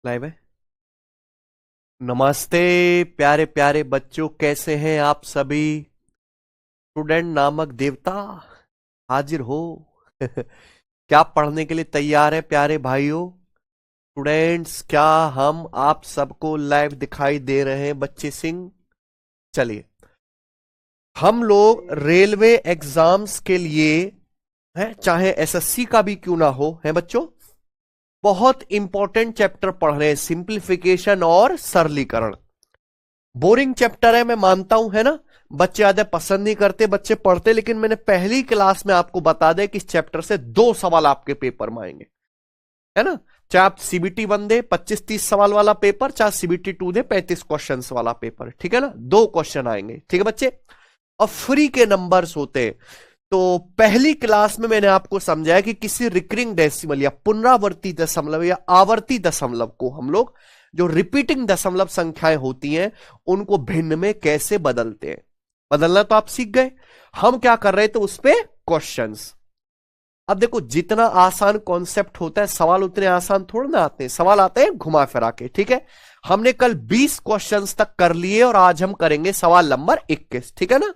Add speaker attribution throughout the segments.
Speaker 1: Live है। नमस्ते प्यारे प्यारे बच्चों, कैसे हैं आप सभी। स्टूडेंट नामक देवता हाजिर हो। क्या पढ़ने के लिए तैयार है प्यारे भाइयों। स्टूडेंट्स, क्या हम आप सबको लाइव दिखाई दे रहे हैं बच्चे सिंह। चलिए, हम लोग रेलवे एग्जाम्स के लिए हैं, चाहे एसएससी का भी क्यों ना हो, है बच्चों, बहुत इंपॉर्टेंट चैप्टर पढ़ रहे हैं, सिंप्लीफिकेशन और सरलीकरण। बोरिंग चैप्टर है, मैं मानता हूं, है ना। बच्चे ज्यादा पसंद नहीं करते, बच्चे पढ़ते, लेकिन मैंने पहली क्लास में आपको बता दें कि इस चैप्टर से 2 सवाल आपके पेपर में आएंगे, है ना। चाहे आप सीबीटी 1 दे 25-30 सवाल वाला पेपर, चाहे सीबीटी 2 दे 35 क्वेश्चन वाला पेपर, ठीक है ना। 2 क्वेश्चन आएंगे, ठीक है बच्चे। और फ्री के नंबर्स होते हैं। तो पहली क्लास में मैंने आपको समझाया कि किसी रिकरिंग डेसिमल या पुनरावर्ती दशमलव या आवर्ती दशमलव को हम लोग, जो रिपीटिंग दशमलव संख्याएं होती हैं, उनको भिन्न में कैसे बदलते हैं। बदलना तो आप सीख गए, हम क्या कर रहे थे उस पे क्वेश्चंस। अब देखो, जितना आसान कॉन्सेप्ट होता है, सवाल उतने आसान थोड़ा ना आते हैं, सवाल आते हैं घुमा फिरा के, ठीक है। हमने कल 20 क्वेश्चंस तक कर लिए और आज हम करेंगे सवाल नंबर 21, ठीक है ना।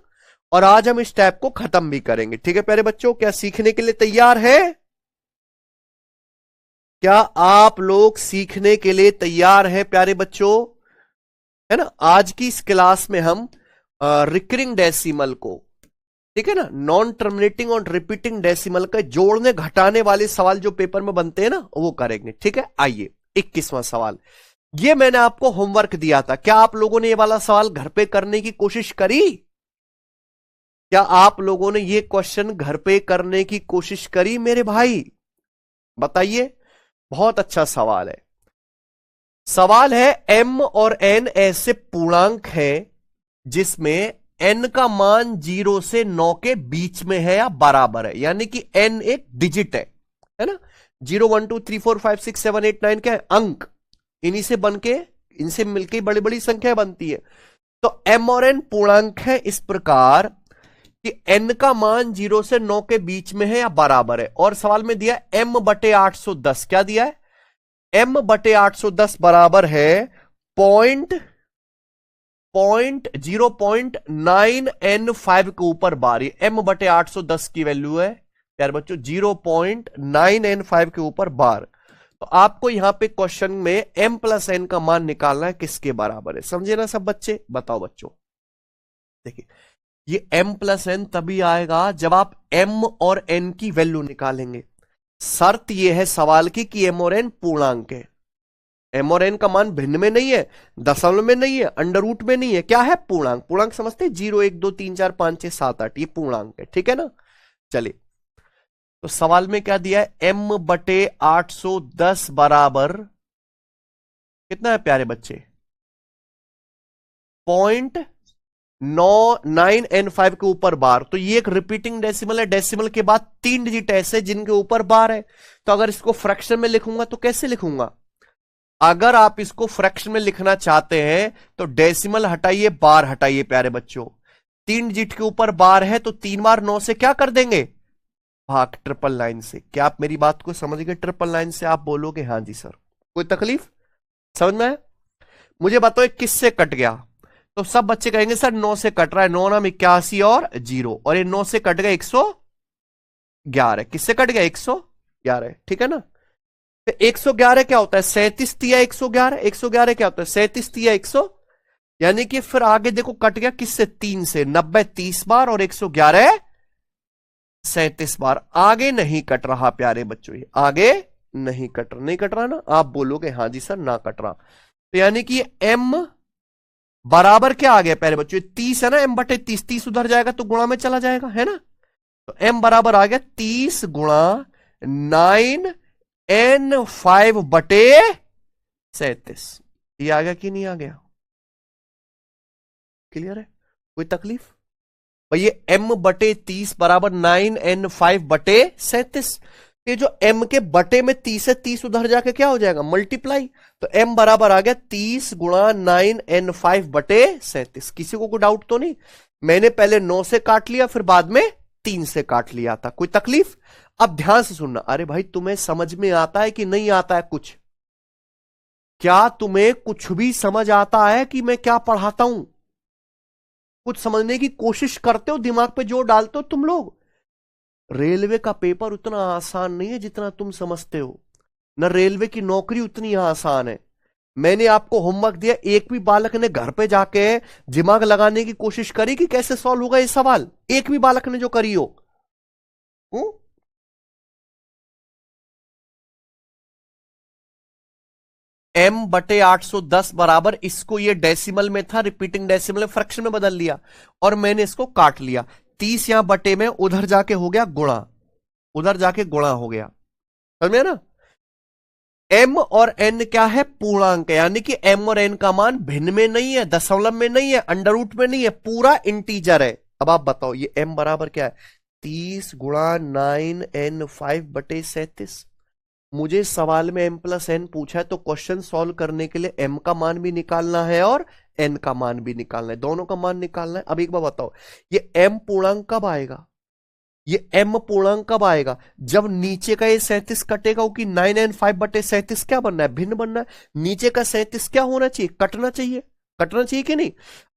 Speaker 1: और आज हम इस टैब को खत्म भी करेंगे, ठीक है प्यारे बच्चों। क्या सीखने के लिए तैयार है? क्या आप लोग सीखने के लिए तैयार हैं प्यारे बच्चों, है ना। आज की इस क्लास में हम रिकरिंग डेसिमल को, ठीक है ना, नॉन टर्मिनेटिंग और रिपीटिंग डेसिमल का जोड़ने घटाने वाले सवाल जो पेपर में बनते हैं ना, वो करेंगे, ठीक है। आइए 21वां सवाल। ये मैंने आपको होमवर्क दिया था, क्या आप लोगों ने ये वाला सवाल घर पे करने की कोशिश करी? क्या आप लोगों ने ये क्वेश्चन घर पे करने की कोशिश करी मेरे भाई? बताइए। बहुत अच्छा सवाल है। सवाल है, m और n ऐसे पूर्णांक हैं जिसमें n का मान 0 से 9 के बीच में है या बराबर है, यानी कि n एक डिजिट है ना। 0 1 2 3 4 5 6 7 8 9 क्या है? अंक। इन्हीं से बनके, इनसे मिलके बड़ी बड़ी संख्या बनती है। तो m और n पूर्णांक है इस प्रकार कि n का मान 0 से 9 के बीच में है या बराबर है। और सवाल में दिया m/810, क्या दिया है? m/810 बराबर है 0.9n5 के ऊपर बार। m/810 की वैल्यू है प्यारे बच्चों 0.9n5 के ऊपर बार। तो आपको यहां पे क्वेश्चन में m प्लस n का मान निकालना है, किसके बराबर है, समझे ना सब बच्चे। बताओ बच्चों, देखिए, ये m प्लस n तभी आएगा जब आप m और n की वैल्यू निकालेंगे। शर्त यह है सवाल की कि m और n पूर्णांक है। m और n का मान भिन्न में नहीं है, दशमलव में नहीं है, अंडर रूट में नहीं है, क्या है? पूर्णांक। पूर्णांक समझते हैं, 0 1 2 3 4 5 6 7 8, ये पूर्णांक है, ठीक है ना। चलिए, तो सवाल में क्या दिया है? m/810 बराबर कितना है प्यारे बच्चे? 0.9n5 के ऊपर बार। तो ये एक रिपीटिंग डेसिमल है, डेसिमल के बाद 3 डिजिट ऐसे जिनके ऊपर बार है। तो अगर इसको फ्रैक्शन में लिखूंगा तो कैसे लिखूंगा? अगर आप इसको फ्रैक्शन में लिखना चाहते हैं तो डेसिमल हटाइए, बार हटाइए प्यारे बच्चों। 3 डिजिट के ऊपर बार है तो 3 बार 9 से क्या कर देंगे? भाग, ट्रिपल लाइन से। क्या आप मेरी बात को समझ गए? ट्रिपल लाइन से आप बोलोगे हाँ जी सर, कोई तकलीफ? समझ में आया? मुझे बताओ किससे कट गया? तो सब बच्चे कहेंगे सर 9 से कट रहा है, 9 नाम 81 और 0, और ये 9 से कट गया 111। किससे कट गया? 111, ठीक है ना। तो 111 क्या होता है? 37 तिया 111। 111 क्या होता है? 37 तिया 100, यानी कि फिर आगे देखो कट गया किससे? 3 से। 90 30 बार और 111 37 बार। आगे नहीं कट रहा प्यारे बच्चों, ये आगे नहीं कट रहा। नहीं कट रहा ना, आप बोलोगे हाँ जी सर ना कट रहा। तो यानी कि m बराबर क्या आ गया प्यारे बच्चों? 30 है ना, m/30, 30 उधर जाएगा तो गुणा में चला जाएगा, है ना। तो m बराबर आ गया 30 गुणा 9n5/37। ये आ गया कि नहीं आ गया? क्लियर है? कोई तकलीफ? भाई ये m/30 बराबर 9n5/37। ये जो m के बटे में 30 है, 30 उधर जाके क्या हो जाएगा? मल्टीप्लाई। तो m बराबर आ गया 30 गुणा 9n5/37। किसी को कोई डाउट तो नहीं? मैंने पहले 9 से काट लिया, फिर बाद में 3 से काट लिया था, कोई तकलीफ? अब ध्यान से सुनना। अरे भाई, तुम्हें समझ में आता है कि नहीं आता है कुछ? क्या तुम्हें कुछ भी समझ आता है कि मैं क्या पढ़ाता हूं? कुछ समझने की कोशिश करते हो? दिमाग पे जोर डालते हो तुम लोग? रेलवे का पेपर उतना आसान नहीं है जितना तुम समझते हो, न रेलवे की नौकरी उतनी आसान है। मैंने आपको होमवर्क दिया, एक भी बालक ने घर पे जाके दिमाग लगाने की कोशिश करी कि कैसे सॉल्व होगा ये सवाल? एक भी बालक ने जो करी हो? हुँ? m/810 बराबर, इसको ये डेसिमल में था, रिपीटिंग डेसिमल फ्रैक्शन में बदल लिया और मैंने इसको काट लिया। 30 यहां बटे में, उधर जाके हो गया गुणा, उधर जाके गुणा हो गया। समझ में ना? m और n क्या है? पूर्णांक, यानी कि m और n का मान भिन्न में नहीं है, दशमलव में नहीं है, अंडर रूट में नहीं है, पूरा इंटीजर है। अब आप बताओ ये m बराबर क्या है? 30 गुणा 9n5/37। मुझे सवाल में m+n पूछा है तो क्वेश्चन सॉल्व करने के लिए m का मान भी निकालना है और n का मान भी निकालना है, दोनों का मान निकालना है। अब एक बार बताओ, ये m पूर्णांक कब आएगा? ये m पूर्णांक कब आएगा? जब नीचे का ये 37 कटेगा, क्योंकि 9n5/37 क्या बनना है? भिन्न बनना है। नीचे का 37 क्या होना चाहिए? कटना चाहिए, कटना चाहिए कि नहीं?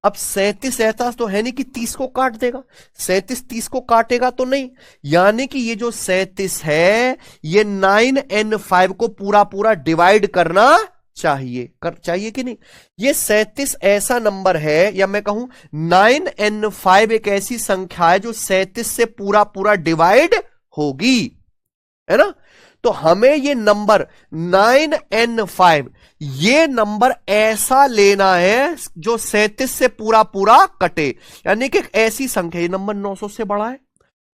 Speaker 1: अब 37 ऐसा तो है नहीं कि 30 को काट देगा, 37 30 को काटेगा तो नहीं, यानी कि ये जो 37 है ये 9n5 को पूरा पूरा डिवाइड करना चाहिए, चाहिए कि नहीं? ये 37 ऐसा नंबर है, या मैं कहूं 9n5 एक ऐसी संख्या है जो 37 से पूरा पूरा डिवाइड होगी, है ना? तो हमें ये नंबर 9n5, ये नंबर ऐसा लेना है जो 37 से पूरा पूरा कटे, यानी कि एक ऐसी संख्या, ये नंबर 900 से बड़ा है।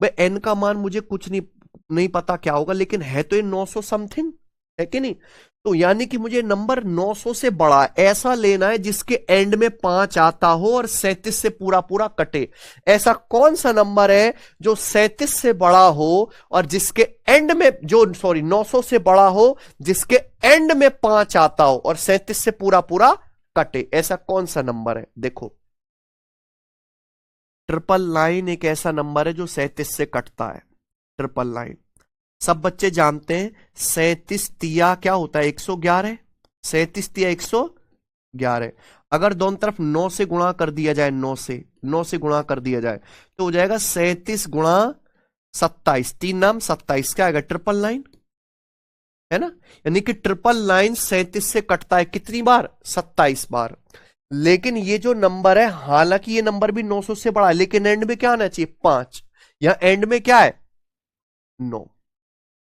Speaker 1: भाई n का मान मुझे कुछ नहीं पता क्या होगा, लेकिन है तो ये 900 समथिंग, है कि नहीं? तो यानी कि मुझे नंबर 900 से बड़ा ऐसा लेना है जिसके एंड में 5 आता हो और 37 से पूरा पूरा कटे। ऐसा कौन सा नंबर है जो 37 से बड़ा हो और जिसके एंड में, जो 900 से बड़ा हो जिसके एंड में 5 आता हो और 37 से पूरा पूरा कटे? ऐसा कौन सा नंबर है? देखो, 999 एक ऐसा नंबर है जो 37 से कटता है। 999 सब बच्चे जानते हैं। 37 तिया क्या होता है? 111। 37 तिया 111। अगर दोनों तरफ 9 से गुणा कर दिया जाए, 9 से गुणा कर दिया जाए तो हो जाएगा 37 गुणा 27, 3 नाम 27, क्या आएगा? 999, है ना? यानी कि 999 37 से कटता है कितनी बार? 27 बार। लेकिन ये जो नंबर है, हालांकि ये नंबर भी 900 से बड़ा है, लेकिन एंड में क्या आना चाहिए? 5। यहां एंड में क्या है? 9।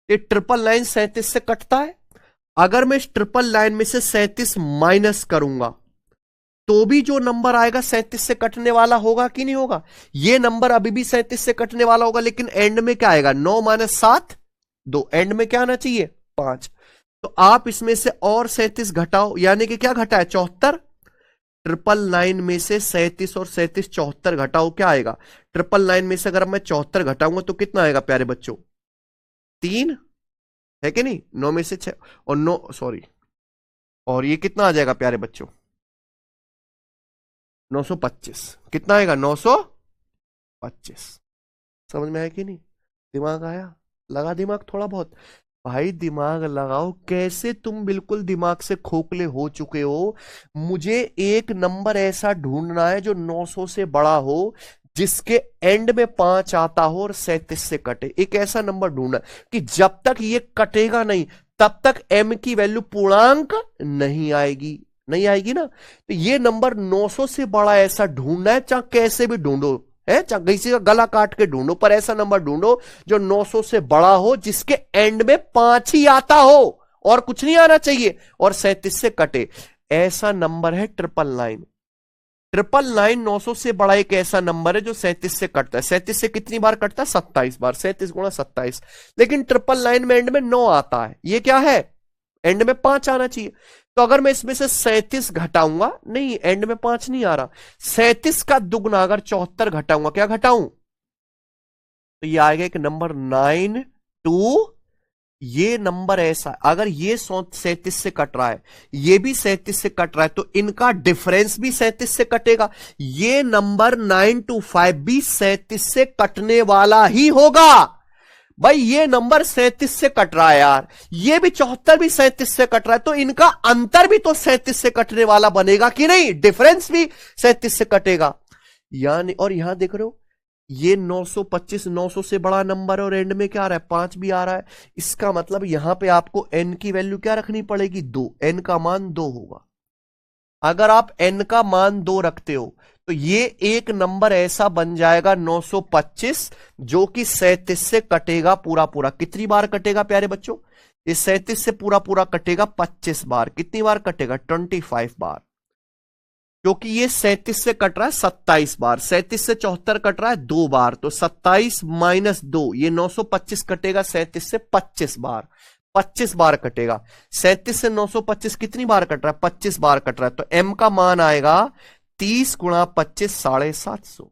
Speaker 1: ये 999 37 से कटता है। अगर मैं इस 999 में से 37 माइनस करूंगा तो भी जो नंबर आएगा 37 से कटने वाला होगा कि नहीं होगा? ये नंबर अभी भी 37 से कटने वाला होगा, लेकिन एंड में क्या आएगा? 9 - 7 2, एंड में क्या आना चाहिए? 5। तो आप इसमें से और 37 घटाओ, यानी कि क्या घटा है? 74। 999 में से 37 और 37 74 घटाओ, क्या आएगा? 999 में से अगर मैं 74 घटाऊंगा तो कितना आएगा प्यारे बच्चों? 3, है कि नहीं? 9 में से 6 और 9, सॉरी, और ये कितना आ जाएगा प्यारे बच्चों? 925। कितना आएगा? 925। समझ में आया कि नहीं? दिमाग आया? लगा दिमाग थोड़ा बहुत? भाई दिमाग लगाओ। कैसे तुम बिल्कुल दिमाग से खोखले हो चुके हो? मुझे एक नंबर ऐसा ढूंढना है जो 900 से बड़ा हो, जिसके एंड में 5 आता हो और 37 से कटे। एक ऐसा नंबर ढूंढना कि जब तक ये कटेगा नहीं तब तक m की वैल्यू पूर्णांक नहीं आएगी, नहीं आएगी ना? तो ये नंबर 900 से बड़ा ऐसा ढूंढना है, चाहे कैसे भी ढूंढो, है, चाहे किसी का गला काट के ढूंढो, पर ऐसा नंबर ढूंढो जो 900 से बड़ा हो, जिसके एंड में 5 ही आता हो और कुछ नहीं आना चाहिए और 37 से कटे। ऐसा नंबर है 999। 999 900 से बड़ा एक ऐसा नंबर है जो 37 से कटता है। 37 से कितनी बार कटता है? 27 बार। 37 गुणा 27। लेकिन 999 में एंड में 9 आता है। ये क्या है? एंड में 5 आना चाहिए। तो अगर मैं इसमें से 37 घटाऊंगा, नहीं, एंड में 5 नहीं आ रहा, 37 का दुगना अगर 74 घटाऊंगा, क्या घटाऊं? तो ये आएगा एक नंबर 92। ये नंबर ऐसा, अगर ये 37 से कट रहा है, ये भी 37 से कट रहा है, तो इनका डिफरेंस भी 37 से कटेगा। ये नंबर 925 भी 37 से कटने वाला ही होगा। भाई ये नंबर 37 से कट रहा है यार, ये भी 74 भी 37 से कट रहा है, तो इनका अंतर भी तो 37 से कटने वाला बनेगा कि नहीं, डिफरेंस भी 37 से कटेगा यानी। और यहां देख रहे हो ये 925 900 से बड़ा नंबर है और एंड में क्या आ रहा है 5 भी आ रहा है, इसका मतलब यहां पे आपको n की वैल्यू क्या रखनी पड़ेगी 2, n का मान 2 होगा। अगर आप n का मान 2 रखते हो तो ये एक नंबर ऐसा बन जाएगा 925 जो कि 37 से कटेगा पूरा पूरा। कितनी बार कटेगा प्यारे बच्चों, ये 37 से पूरा पूरा कटेगा 25 बार। कितनी बार कटेगा 25 बार, क्योंकि ये 37 से कट रहा है 27 बार, 37 से 74 कट रहा है 2 बार, तो 27 माइनस 2 ये 925 कटेगा 37 से 25 बार, 25 बार कटेगा। 37 से 925 कितनी बार कट रहा है 25 बार कट रहा है, तो m का मान आएगा 30 गुणा 25 750,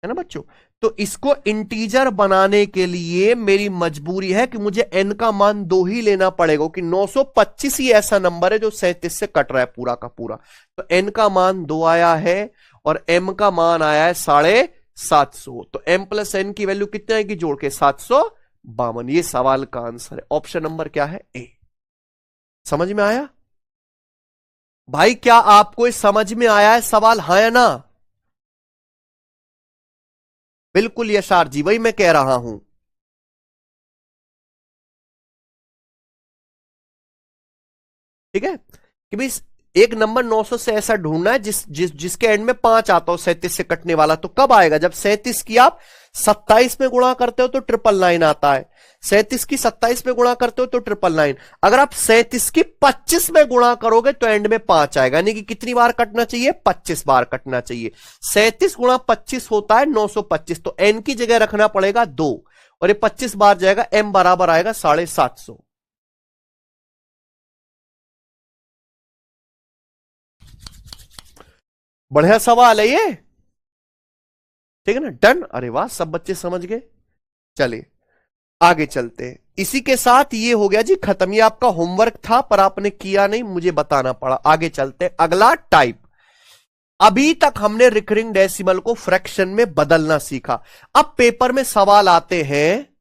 Speaker 1: है ना बच्चों। तो इसको इंटीजर बनाने के लिए मेरी मजबूरी है कि मुझे n का मान 2 ही लेना पड़ेगा कि 925 ही ऐसा नंबर है जो 37 से कट रहा है पूरा का पूरा। तो n का मान 2 आया है और m का मान आया है 750, तो m प्लस n की वैल्यू कितनी आएगी जोड़ के 752। ये सवाल का आंसर है, ऑप्शन नंबर क्या है ए। समझ में आया भाई, क्या आपको इस समझ में आया है सवाल, हाँ या ना? बिल्कुल यशार जी, वही मैं कह रहा हूं। ठीक है कि भाई एक नंबर 900 से ऐसा ढूंढना है जिसके एंड में 5 आता हो 37 से कटने वाला, तो कब आएगा जब 37 की आप 27 में गुणा करते हो तो 999 आता है, 37 की 27 में गुणा करते हो तो 999। अगर आप 37 की 25 में गुणा करोगे तो एंड में 5 आएगा, यानी कि कितनी बार कटना चाहिए 25 बार कटना चाहिए। 37 गुणा 25 होता है 925, तो एन की जगह रखना पड़ेगा 2 और ये 25 बार जाएगा, एम बराबर आएगा 750। बढ़िया सवाल है ये, ठीक है ना, डन। अरे वाह, सब बच्चे समझ गए। चलिए आगे चलते हैं, इसी के साथ ये हो गया जी खत्म। ये आपका होमवर्क था पर आपने किया नहीं, मुझे बताना पड़ा। आगे चलते हैं, अगला टाइप। अभी तक हमने रिकरिंग डेसिमल को फ्रैक्शन में बदलना सीखा। अब पेपर में सवाल आते हैं,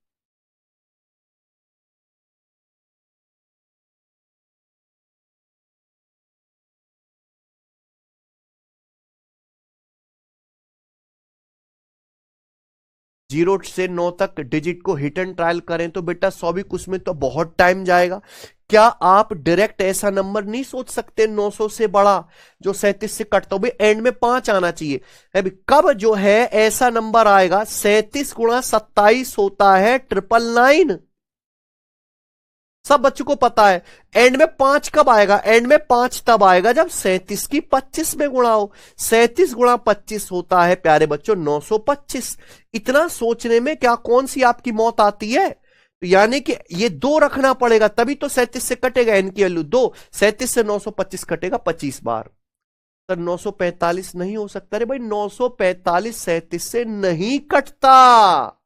Speaker 1: जीरो से 9 तक डिजिट को हिट एंड ट्रायल करें तो बेटा 100 भी कुछ में तो बहुत टाइम जाएगा। क्या आप डायरेक्ट ऐसा नंबर नहीं सोच सकते 900 से बड़ा जो 37 से कटता हो, भाई एंड में 5 आना चाहिए। अभी कब जो है ऐसा नंबर आएगा, 37 गुणा 27 होता है 999, सब बच्चों को पता है। एंड में 5 कब आएगा, एंड में 5 तब आएगा जब 37 की 25 में गुणा हो। 37 गुणा 25 होता है प्यारे बच्चों 925। इतना सोचने में क्या कौन सी आपकी मौत आती है, तो यानी कि ये 2 रखना पड़ेगा तभी तो 37 से कटेगा, एन की वैल्यू 2। 37 से 925 कटेगा 25 बार। सर 945 नहीं हो सकता, अरे भाई 945 37 से नहीं कटता।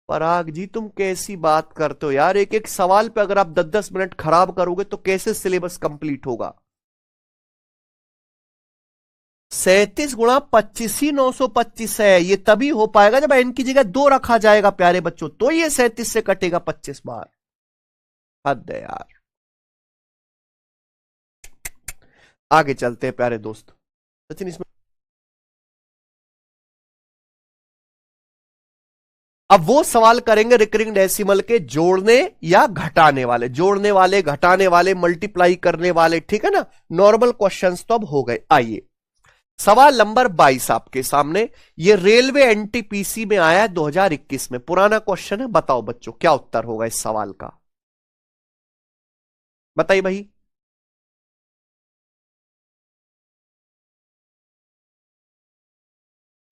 Speaker 1: पराग जी तुम कैसी बात करते हो यार, एक एक सवाल पे अगर आप 10-10 मिनट खराब करोगे तो कैसे सिलेबस कंप्लीट होगा। 37 गुणा 25 ही 925 है, ये तभी हो पाएगा जब एन की जगह 2 रखा जाएगा प्यारे बच्चों, तो ये 37 से कटेगा 25 बार। हद है यार। आगे चलते हैं प्यारे दोस्त। सचिन इसमें अब वो सवाल करेंगे रिकरिंग डेसिमल के जोड़ने या घटाने वाले, जोड़ने वाले घटाने वाले मल्टीप्लाई करने वाले, ठीक है ना। नॉर्मल क्वेश्चंस तो अब हो गए। आइए सवाल नंबर 22 आपके सामने, ये रेलवे एनटीपीसी में आया है 2021 में, पुराना क्वेश्चन है। बताओ बच्चों क्या उत्तर होगा इस सवाल का, बताइए भाई।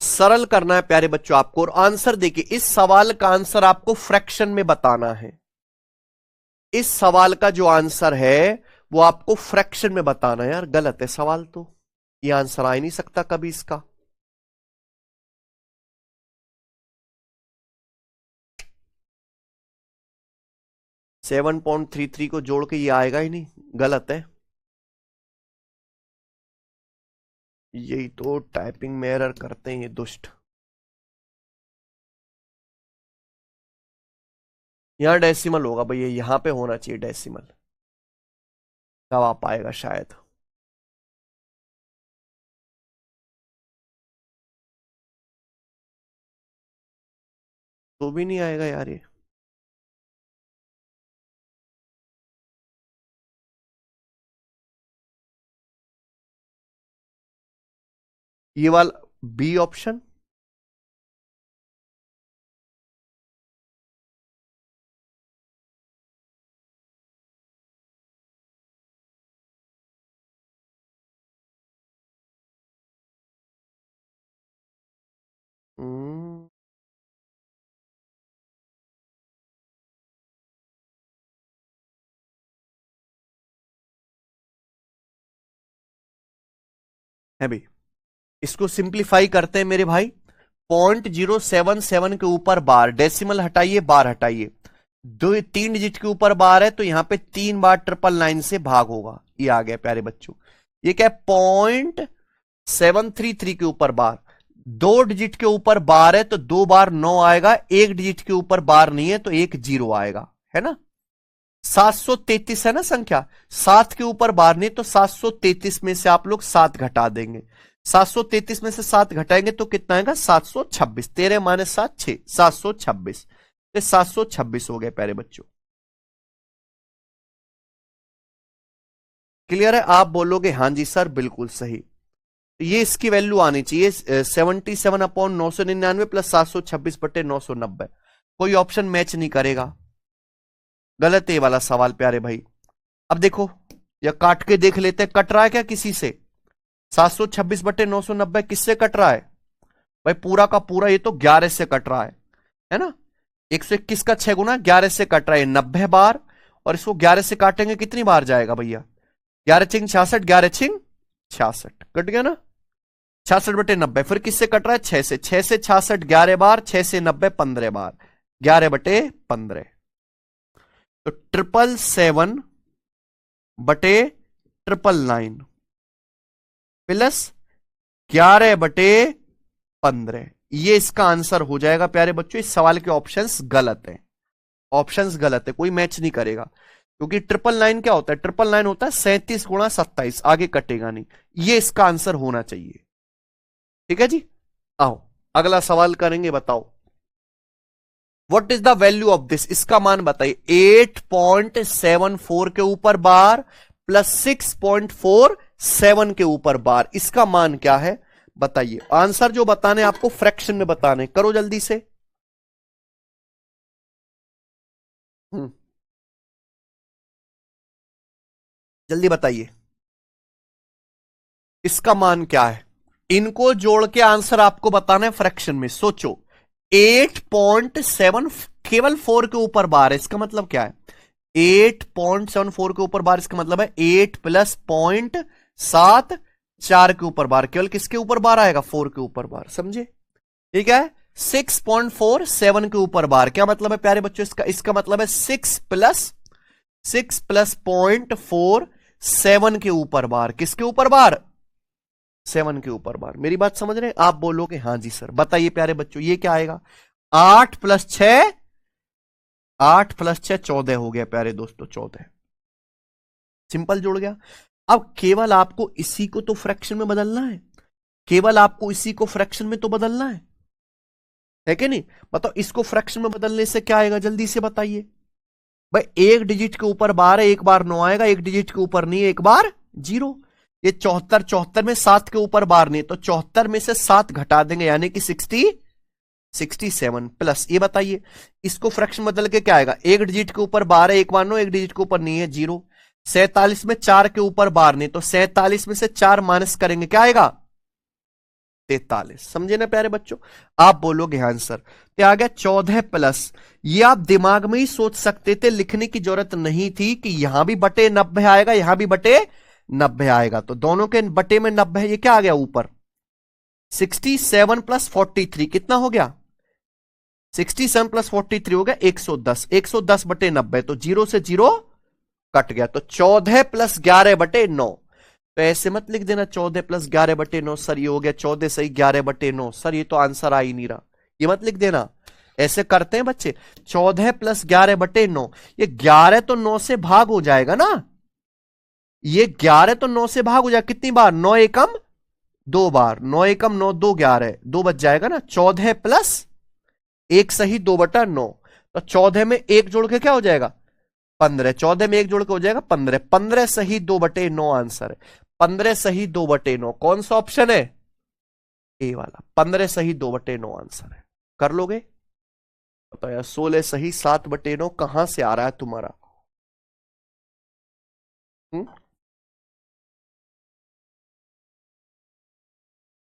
Speaker 1: सरल करना है प्यारे बच्चों आपको, और आंसर देखिए, इस सवाल का आंसर आपको फ्रैक्शन में बताना है। इस सवाल का जो आंसर है वो आपको फ्रैक्शन में बताना है यार, गलत है सवाल तो, ये आंसर आ ही नहीं सकता कभी इसका। 7.33 को जोड़ के ये आएगा ही नहीं, गलत है। यही तो टाइपिंग में एरर करते हैं ये दुष्ट। यहां डेसिमल होगा भैया, यहां पे होना चाहिए डेसिमल, तब आ पाएगा शायद। तो भी नहीं आएगा यार ये। ये वाला बी ऑप्शन। हम्म, है भी। इसको सिंप्लीफाई करते हैं मेरे भाई। 0.077 के ऊपर बार, डेसिमल हटाइए, बार हटाइए, दो तीन डिजिट के ऊपर बार है तो यहां पे 3 बार 999 से भाग होगा। ये आ गया प्यारे बच्चों। ये क्या है? 0.733 के ऊपर बार, दो डिजिट के ऊपर बार है तो 2 बार 9 आएगा, एक डिजिट के ऊपर बार नहीं है तो एक 0 आएगा, है ना। 733 है ना संख्या, 7 के ऊपर बार नहीं तो 733 में से आप लोग 7 घटा देंगे। 733 में से 7 घटाएंगे तो कितना आएगा? 726। 13 माइनस 7 6, 726। 726 हो गए प्यारे बच्चों। क्लियर है? आप बोलोगे हाँ जी सर बिल्कुल सही। तो ये इसकी वैल्यू आनी चाहिए 77/999 प्लस 726/990। कोई ऑप्शन मैच नहीं करेगा, गलत है ये वाला सवाल प्यारे भाई। अब देखो, या काट के देख लेते हैं, कट रहा है क्या किसी से? 726/990 किससे कट रहा है भाई? पूरा का पूरा ये तो 11 से कट रहा है ना। 121 का 6 गुना 11 से कट रहा है 90 बार, और इसको 11 से काटेंगे कितनी बार जाएगा भैया? 11 छिंग 66, 11 छिंग 66, कट गया ना। 66/90 फिर किससे कट रहा है? 6 से, 6 से 66 11 बार, 6 से 90 15 बार, 11/15। तो 777/999 प्लस 11/15, ये इसका आंसर हो जाएगा प्यारे बच्चों। इस सवाल के ऑप्शंस गलत हैं, ऑप्शंस गलत है, कोई मैच नहीं करेगा। क्योंकि 999 क्या होता है? 999 होता है 37 गुणा 27, आगे कटेगा नहीं। ये इसका आंसर होना चाहिए। ठीक है जी, आओ अगला सवाल करेंगे। बताओ what is the value of this, इसका मान बताइए। 8.74 के ऊपर बार प्लस 6.47 के ऊपर बार, इसका मान क्या है बताइए। आंसर जो बताने आपको फ्रैक्शन में बताने, करो जल्दी से। जल्दी बताइए इसका मान क्या है। इनको जोड़ के आंसर आपको बताना है फ्रैक्शन में। सोचो 8.7 केवल 4 के ऊपर बार है, इसका मतलब क्या है? 8.74 के ऊपर बार, इसका मतलब है 8 प्लस 0.74 के ऊपर बार। केवल किसके ऊपर बार आएगा? 4 के ऊपर बार, समझे? ठीक है। 6.47 के ऊपर बार, क्या मतलब है प्यारे बच्चों इसका मतलब है 6 प्लस 0.47 के ऊपर बार। किसके ऊपर बार? 7 के ऊपर बार। मेरी बात समझ रहे हैं? आप बोलोगे हाँ जी सर। बताइए प्यारे बच्चों ये क्या आएगा? 8 प्लस 6, 8 प्लस 6 14 हो गया प्यारे दोस्तों, 14। सिंपल जुड़ गया। अब केवल आपको इसी को तो फ्रैक्शन में बदलना है, केवल आपको इसी को फ्रैक्शन में तो बदलना है कि नहीं? बताओ इसको फ्रैक्शन में बदलने से क्या आएगा, जल्दी से बताइए भाई। एक डिजिट के ऊपर बार है, एक बार 9 आएगा, एक डिजिट के ऊपर नहीं है, एक बार 0। ये 74, 74 में 7 के ऊपर बार नहीं, तो 74 में से 7 घटा देंगे यानी कि 67 प्लस। ये बताइए इसको फ्रैक्शन बदल के क्या आएगा? एक डिजिट के ऊपर बार है, एक बार 9, एक डिजिट के ऊपर नहीं है, 0। 47 में 4 के ऊपर बार नहीं, तो 47 में से 4 माइनस करेंगे, क्या आएगा? 43। समझे ना प्यारे बच्चों? आप बोलोगे आंसर तो आ गया 14 प्लस। ये आप दिमाग में ही सोच सकते थे, लिखने की जरूरत नहीं थी कि यहां भी बटे 90 आएगा, यहां भी बटे 90 आएगा, तो दोनों के बटे में 90 है। ये क्या आ गया ऊपर? 67 प्लस 43 कितना हो गया? 67 प्लस 43 हो गया 110। 110/90, तो 0 से 0 कट गया, तो 14 प्लस 11/9। तो ऐसे मत लिख देना 14 प्लस 11/9 सर, ये हो गया 14 सही 11/9 सर, ये तो आंसर आ ही नहीं रहा, ये मत लिख देना। ऐसे करते हैं बच्चे। 14 प्लस 11 बटे 9, ये 11 तो 9 से भाग हो जाएगा ना, ये 11 तो 9 से भाग हो जाएगा कितनी बार, 9 एकम 2 बार, 9 एकम 9 2 11, 2 बच जाएगा ना। 14 प्लस 1 सही 2 बटा 9, तो 14 में 1 जोड़ के क्या हो जाएगा 15, 14 में 1 जोड़ के हो जाएगा 15, 15 सही 2 बटे 9 आंसर है। 15 सही 2 बटे 9 कौन सा ऑप्शन है, ए वाला, 15 सही 2 बटे 9 आंसर है। कर लोगे, बताओ यार 16 सही 7 बटे 9 कहां से आ रहा है तुम्हारा।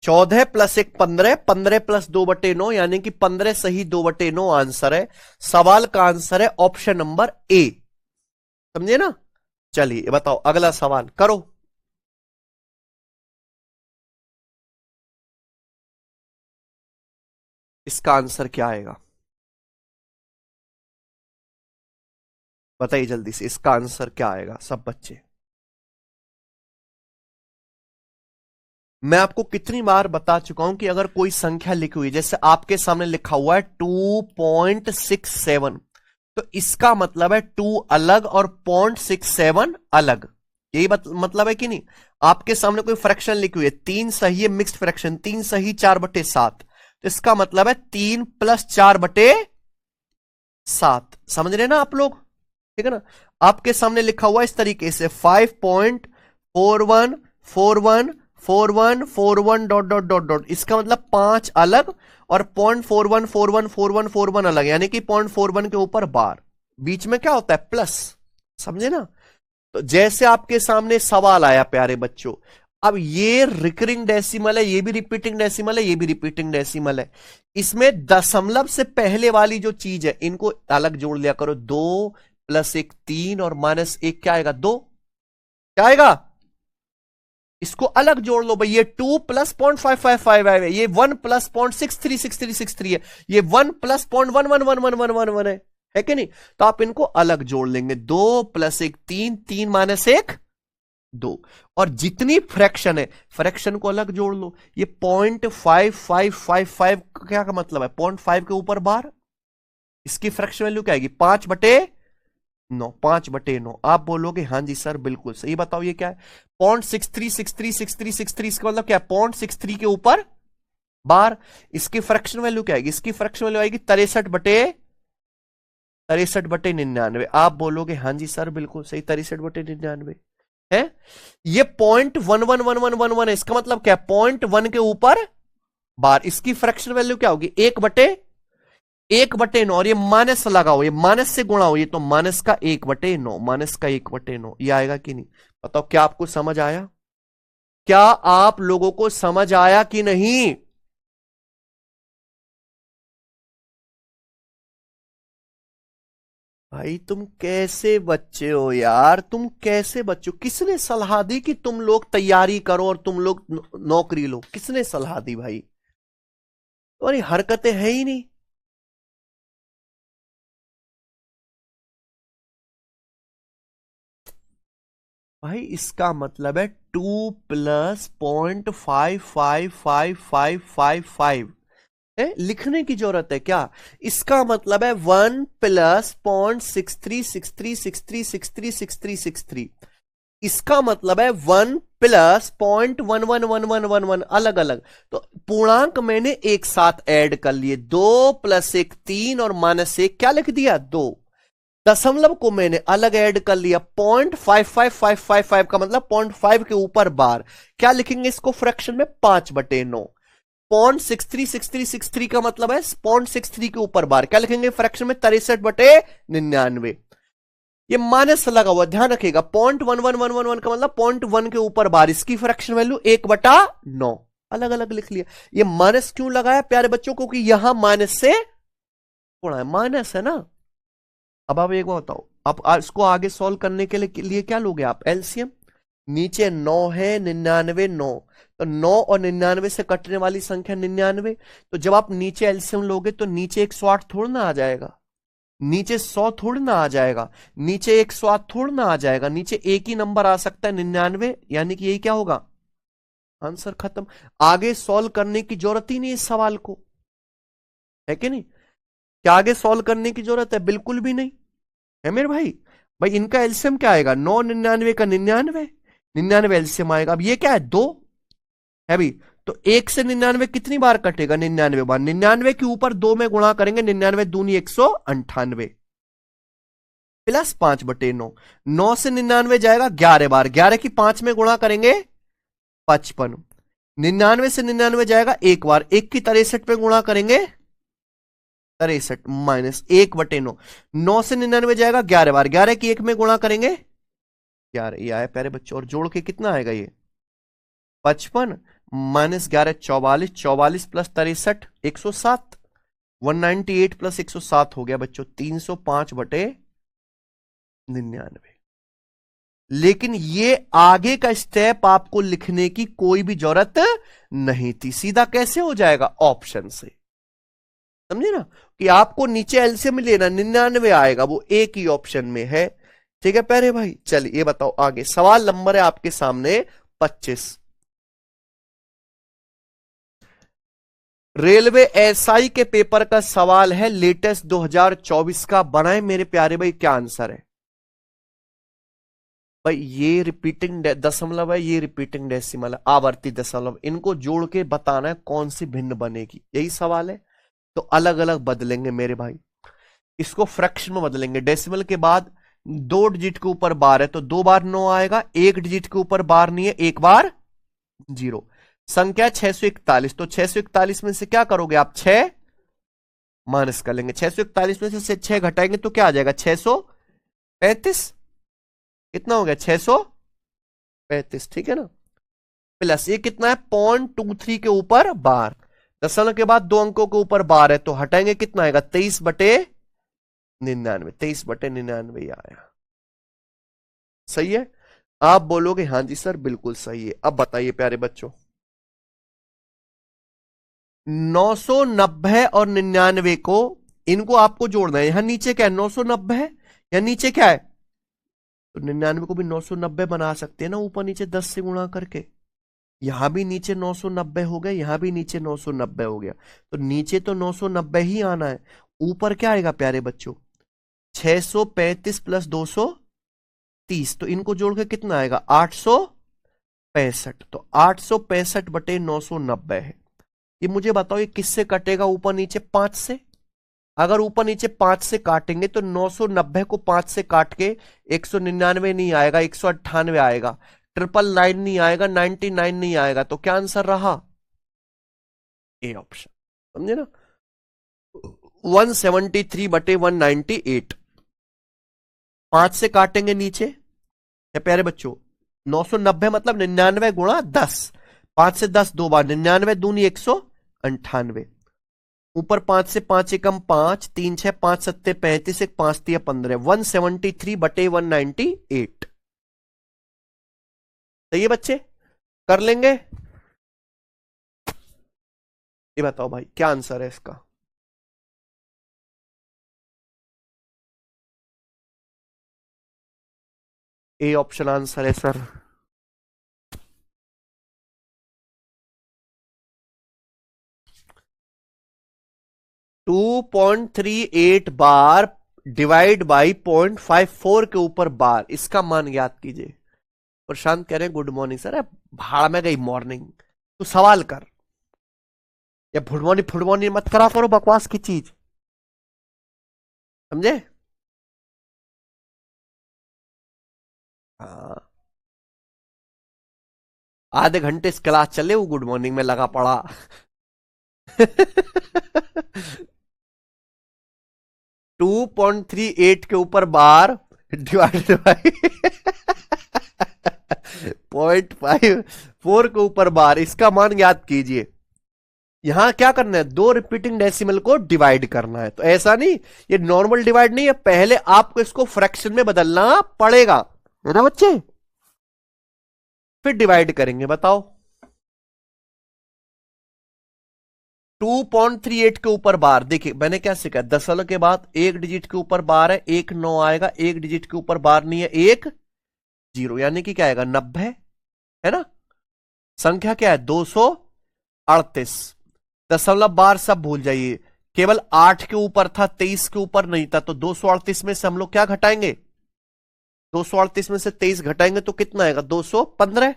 Speaker 1: 14 प्लस 1 15, 15 प्लस 2 बटे 9 यानी कि 15 सही 2 बटे 9 आंसर है। सवाल का आंसर है ऑप्शन नंबर ए, समझे ना। चलिए बताओ अगला सवाल करो। इसका आंसर क्या आएगा, बताइए जल्दी से, इसका आंसर क्या आएगा सब बच्चे। मैं आपको कितनी बार बता चुका हूं कि अगर कोई संख्या लिखी हुई, जैसे आपके सामने लिखा हुआ है 2.67, तो इसका मतलब है 2 अलग और 0.67 अलग, यही मतलब है कि नहीं। आपके सामने कोई फ्रैक्शन लिखी हुई है, 3 सही है मिक्स्ड फ्रैक्शन, 3 सही 4/7, तो इसका मतलब है 3 प्लस 4/7, समझ रहे ना आप लोग, ठीक है ना। आपके सामने लिखा हुआ इस तरीके से 5.41414141 डॉट डॉट डॉट डॉट, इसका मतलब 5 अलग और 0.41414141 अलग, यानी कि 0.41 के ऊपर बार, बीच में क्या होता है प्लस, समझे ना। तो जैसे आपके सामने सवाल आया प्यारे बच्चों, अब ये रिकरिंग डेसिमल है, ये भी रिपीटिंग डेसिमल है, ये भी रिपीटिंग डेसिमल है, इसमें दशमलव से पहले वाली जो चीज है इनको अलग जोड़ लिया करो। 2 प्लस 1 3 और माइनस 1 क्या आएगा 2, क्या आएगा, इसको अलग जोड़ लो भाई। ये 2 प्लस 0.555 है, ये 1 प्लस 0.636363 है, ये 1 प्लस 0.111111 है कि नहीं। तो आप इनको अलग जोड़ लेंगे, 2 प्लस 1 3, 3 माइनस 1 2, और जितनी फ्रैक्शन है फ्रैक्शन को अलग जोड़ लो। ये 0.5555 क्या का मतलब है, 0.5 के ऊपर बार, इसकी फ्रैक्शन वैल्यू क्या आएगी 5/9, 5/9। आप बोलोगे हाँ जी सर बिल्कुल सही, बताओ ये क्या है 0.63636363, इसका मतलब क्या है 0.63 के ऊपर बार। इसकी फ्रैक्शन वैल्यू क्या आएगी, इसकी फ्रैक्शन वैल्यू आएगी 63/99। आप बोलोगे हाँ जी सर बिल्कुल सही, 63/99 है। ये 0.111111 है, इसका मतलब क्या है 0.1 के ऊपर बार, इसकी फ्रैक्शन वैल्यू क्या होगी 1/9, और ये माइनस लगाओ, ये माइनस से गुणा हो, ये तो माइनस का 1/9, माइनस का 1/9, ये आएगा कि नहीं, बताओ क्या आपको समझ आया, क्या आप लोगों को समझ आया कि नहीं। भाई तुम कैसे बच्चे हो यार, तुम कैसे बच्चे हो, किसने सलाह दी कि तुम लोग तैयारी करो और तुम लोग नौकरी लो, किसने सलाह दी भाई, तुम्हारी हरकतें है ही नहीं। भाई इसका मतलब है 2 प्लस 0.555555 लिखने की जरूरत है क्या, इसका मतलब है 1 प्लस 0.636363636363, इसका मतलब है 1 प्लस 0.111111 अलग अलग, तो पूर्णांक मैंने एक साथ ऐड कर लिए, 2 प्लस 1 3 और माइनस 1 क्या लिख दिया 2, दशमलव को मैंने अलग ऐड कर लिया, 0.55555 का मतलब 0.5 के ऊपर बार, क्या लिखेंगे इसको फ्रैक्शन में 5/9, 0.636363 का मतलब है 0.63 के ऊपर बार, क्या लिखेंगे फ्रैक्शन में 63/99। ये माइनस लगा हुआ ध्यान रखिएगा, 0.1111 का मतलब 0.1 के ऊपर बार, इसकी फ्रैक्शन वैल्यू 1/9, अलग अलग लिख लिया। ये माइनस क्यों लगाया प्यारे बच्चों, क्योंकि यहां माइनस से थोड़ा है, माइनस है ना। अब आप एक बात बताओ, आप इसको आगे सॉल्व करने के लिए क्या लोगे आप एलसीएम, नीचे 9 है 99 9, तो 9 और 99 से कटने वाली संख्या 99, तो जब आप नीचे एलसीएम लोगे तो नीचे 108 थोड़ा ना आ जाएगा, नीचे 100 थोड़ा ना आ जाएगा, नीचे 108 थोड़ा ना आ जाएगा, नीचे एक ही नंबर आ सकता है 99, यानी कि यही क्या होगा आंसर, खत्म। आगे सॉल्व करने की जरूरत ही नहीं इस सवाल को, है कि नहीं। क्या आगे सॉल्व करने की जरूरत है? बिल्कुल भी नहीं है मेरे भाई। भाई इनका एलसीएम क्या आएगा? 999 का 99, 99 एलसीएम आएगा। अब ये क्या है? 2 है भी, तो 1 से 99 कितनी बार कटेगा? 99 बार। 99 के ऊपर 2 में गुणा करेंगे, 99 दूनी 198 प्लस 5/9। 9 से 99 जाएगा 11 बार, 11 की 5 में गुणा करेंगे 55। 99 से 99 जाएगा 1 बार, 1 की 63 में गुणा करेंगे 63 माइनस 1/9। 9 से 99 जाएगा 11 बार, 11 की 1 में गुणा करेंगे 11। ये आया प्यारे बच्चों, और जोड़ के कितना आएगा ये? 55 माइनस 11 44, 44 प्लस 63 107, 198 प्लस 107 हो गया बच्चों 305/99। लेकिन ये आगे का स्टेप आपको लिखने की कोई भी जरूरत नहीं थी, सीधा कैसे हो जाएगा? ऑप्शन से। समझे ना कि आपको नीचे एलसीएम लेना, 99 आएगा, वो एक ही ऑप्शन में है। ठीक है प्यारे भाई, चलिए ये बताओ आगे। सवाल नंबर है आपके सामने 25। रेलवे एसआई के पेपर का सवाल है, लेटेस्ट 2024 का। बनाए मेरे प्यारे भाई, क्या आंसर है? भाई ये रिपीटिंग दशमलव है, ये रिपीटिंग डेसिमल है, आवर्ती दशमलव, इनको जोड़ के बताना है कौन सी भिन्न बनेगी, यही सवाल है। तो अलग अलग बदलेंगे मेरे भाई, इसको फ्रैक्शन में बदलेंगे। डेसिमल के बाद 2 डिजिट के ऊपर बार है तो 2 बार 9 आएगा, 1 डिजिट के ऊपर बार नहीं है, 1 बार 0। संख्या 641, तो 641 में से क्या करोगे आप? 6 माइनस कर लेंगे, 641 में से 6 घटाएंगे तो क्या आ जाएगा? 635। कितना हो गया? 635, ठीक है ना। प्लस ये कितना है? 0.23 के ऊपर बार, दशमलव के बाद 2 अंकों के ऊपर बार है तो हटाएंगे, कितना आएगा? 23/99, 23/99 आया। सही है? आप बोलोगे हाँ जी सर बिल्कुल सही है। अब बताइए प्यारे बच्चों, 990 और 99 को, इनको आपको जोड़ना है। यहां नीचे क्या है? 990 है, या नीचे क्या है? तो 99 को भी 990 बना सकते हैं ना, ऊपर नीचे 10 से गुणा करके। यहां भी नीचे 990 हो गया, यहां भी नीचे 990 हो गया, तो नीचे तो 990 ही आना है। ऊपर क्या आएगा प्यारे बच्चों? 635 प्लस 230, तो इनको जोड़ के कितना आएगा? 865। तो 865/990 है। ये मुझे बताओ ये किससे कटेगा? ऊपर नीचे 5 से। अगर ऊपर नीचे 5 से काटेंगे तो 990 को 5 से काट के 199 नहीं आएगा, 198 आएगा, 999 नहीं आएगा, 99 नहीं आएगा। तो क्या आंसर रहा? A option. समझे ना? 173/198। 5 से काटेंगे नीचे है प्यारे बच्चों, 990 मतलब 99 गुणा 10, 5 से 10 2 बार, 99 दूनी 198। ऊपर 5 से 5 एकम 5, 3 6 5 7 35, 1 5 3 15, 173/198। तो ये बच्चे कर लेंगे। ये बताओ भाई क्या आंसर है इसका? ए ऑप्शन आंसर है सर। 2.38 बार डिवाइड बाई 0.54 के ऊपर बार, इसका मान याद कीजिए। प्रशांत कह रहे हैं गुड मॉर्निंग सर। भाड़ में गई मॉर्निंग, तू सवाल कर, या फुटबॉल मत करा करो बकवास की चीज, समझे? हाँ, आधे घंटे इस क्लास चले, वो गुड मॉर्निंग में लगा पड़ा। 2.38 के ऊपर बार डिवाइडेड बाई 0.54 के ऊपर बार, इसका मान याद कीजिए। यहां क्या करना है? 2 रिपीटिंग डेसिमल को डिवाइड करना है। तो ऐसा नहीं, ये नॉर्मल डिवाइड नहीं है, पहले आपको इसको फ्रैक्शन में बदलना पड़ेगा, है ना बच्चे? फिर डिवाइड करेंगे। बताओ 2.38 के ऊपर बार, देखिए मैंने क्या सीखा, दशमलव के बाद 1 डिजिट के ऊपर बार है, 1 9 आएगा, 1 डिजिट के ऊपर बार नहीं है, 1 0, यानी कि क्या आएगा? 90, है ना? संख्या क्या है? 238। दशमलव बार सब भूल जाइए, केवल 8 के ऊपर था, 23 के ऊपर नहीं था। तो 238 में से हम लोग क्या घटाएंगे? 238 में से 23 घटाएंगे तो कितना आएगा? 215,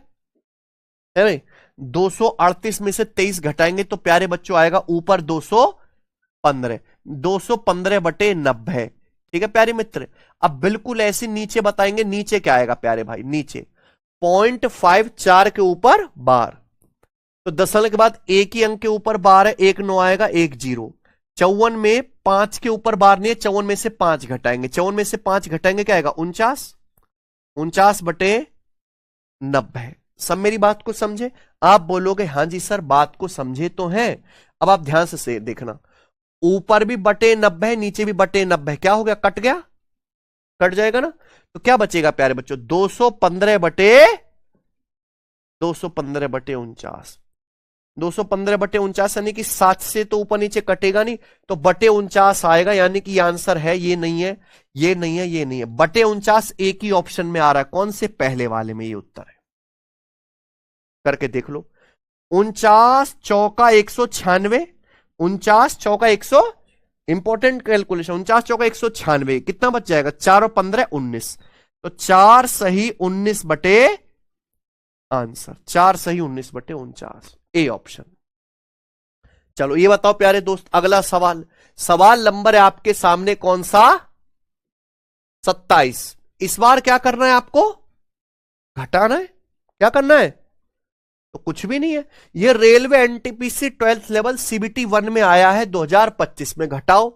Speaker 1: है नहीं? 238 में से 23 घटाएंगे तो प्यारे बच्चों आएगा ऊपर 215। 215/90। ठीक है प्यारे मित्र। अब बिल्कुल ऐसे नीचे बताएंगे, नीचे क्या आएगा प्यारे भाई? नीचे 0.54 के ऊपर बार। तो दशमलव के बाद एक ही अंक के ऊपर बार है, एक 9 आएगा, एक 0। 54 में 5 के ऊपर बार नहीं है, 54 में से 5 घटाएंगे, 54 में से 5 घटाएंगे क्या आएगा? 49। 49/90। सब मेरी बात को समझे? आप बोलोगे हाँ जी सर बात को समझे तो हैं। अब आप ध्यान से देखना, ऊपर भी बटे 90 है, नीचे भी बटे 90 है। क्या हो गया? कट गया, कट जाएगा ना। तो क्या बचेगा प्यारे बच्चों? 215/49। 215/49 यानी कि 7 से तो ऊपर नीचे कटेगा नहीं, तो बटे 49 आएगा। यानी कि ये आंसर है, ये नहीं है, ये नहीं है, ये नहीं है। बटे 49 एक ही ऑप्शन में आ रहा है। कौन से? पहले वाले में ये उत्तर है। करके देख लो। 49 चौका 196, 49 चौका 100, इंपॉर्टेंट कैलकुलेशन। 49 चौका 196, कितना बच जाएगा? 4 और 15 19। तो 4 सही 19 आंसर 4 सही 19/49, ए ऑप्शन। चलो ये बताओ प्यारे दोस्त, अगला सवाल। सवाल नंबर है आपके सामने कौन सा? 27। इस बार क्या करना है आपको? घटाना है। क्या करना है? तो कुछ भी नहीं है। ये railway NTPC 12th level CBT 1 में आया है 2025 में। घटाओ।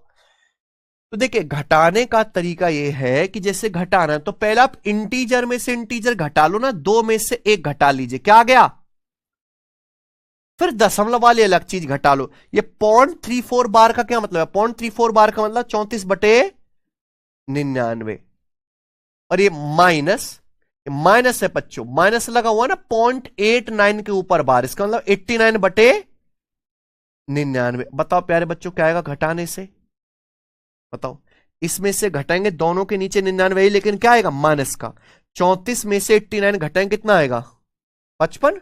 Speaker 1: तो देखिए घटाने का तरीका यह है कि जैसे घटाना है तो पहले आप इंटीजर में से इंटीजर घटा लो ना, 2 में से 1 घटा लीजिए, क्या आ गया? फिर दशमलव वाली अलग चीज घटा लो। ये 0.34 बार का क्या मतलब है? 0.34 बार का मतलब 34/99। और ये माइनस है बच्चों, माइनस लगा हुआ ना 0.89 के ऊपर बार, इसका मतलब 89/99। बताओ प्यारे बच्चों क्या आएगा घटाने से? बताओ। इसमें से घटाएंगे, दोनों के नीचे 99 ही, लेकिन क्या आएगा? माइनस का। 34 में से 89 घटाएंगे, कितना आएगा? 55।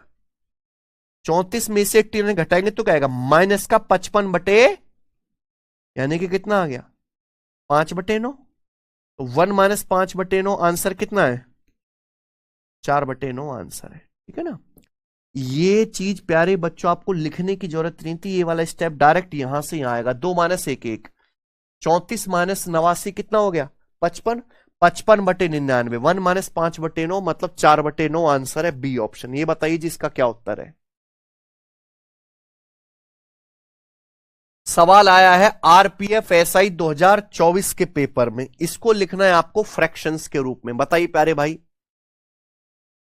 Speaker 1: 34 में से 89 घटाएंगे तो क्या आएगा? -का 55 यानी कि कितना आ गया? 5/9। तो 1 - 5/9 आंसर कितना है? 4/9 आंसर है। ठीक है ना। ये चीज प्यारे बच्चों आपको लिखने की जरूरत नहीं थी, ये वाला स्टेप डायरेक्ट यहां से यहां आएगा। 2 - 1 1। 34 - 89 कितना हो गया? 55। 55/99। 1 - 5/9 मतलब 4/9 आंसर है, बी ऑप्शन। ये बताइए जिसका क्या उत्तर है। सवाल आया है आरपीएफ एसआई 2024 के पेपर में। इसको लिखना है आपको फ्रैक्शंस के रूप में। बताइए प्यारे भाई,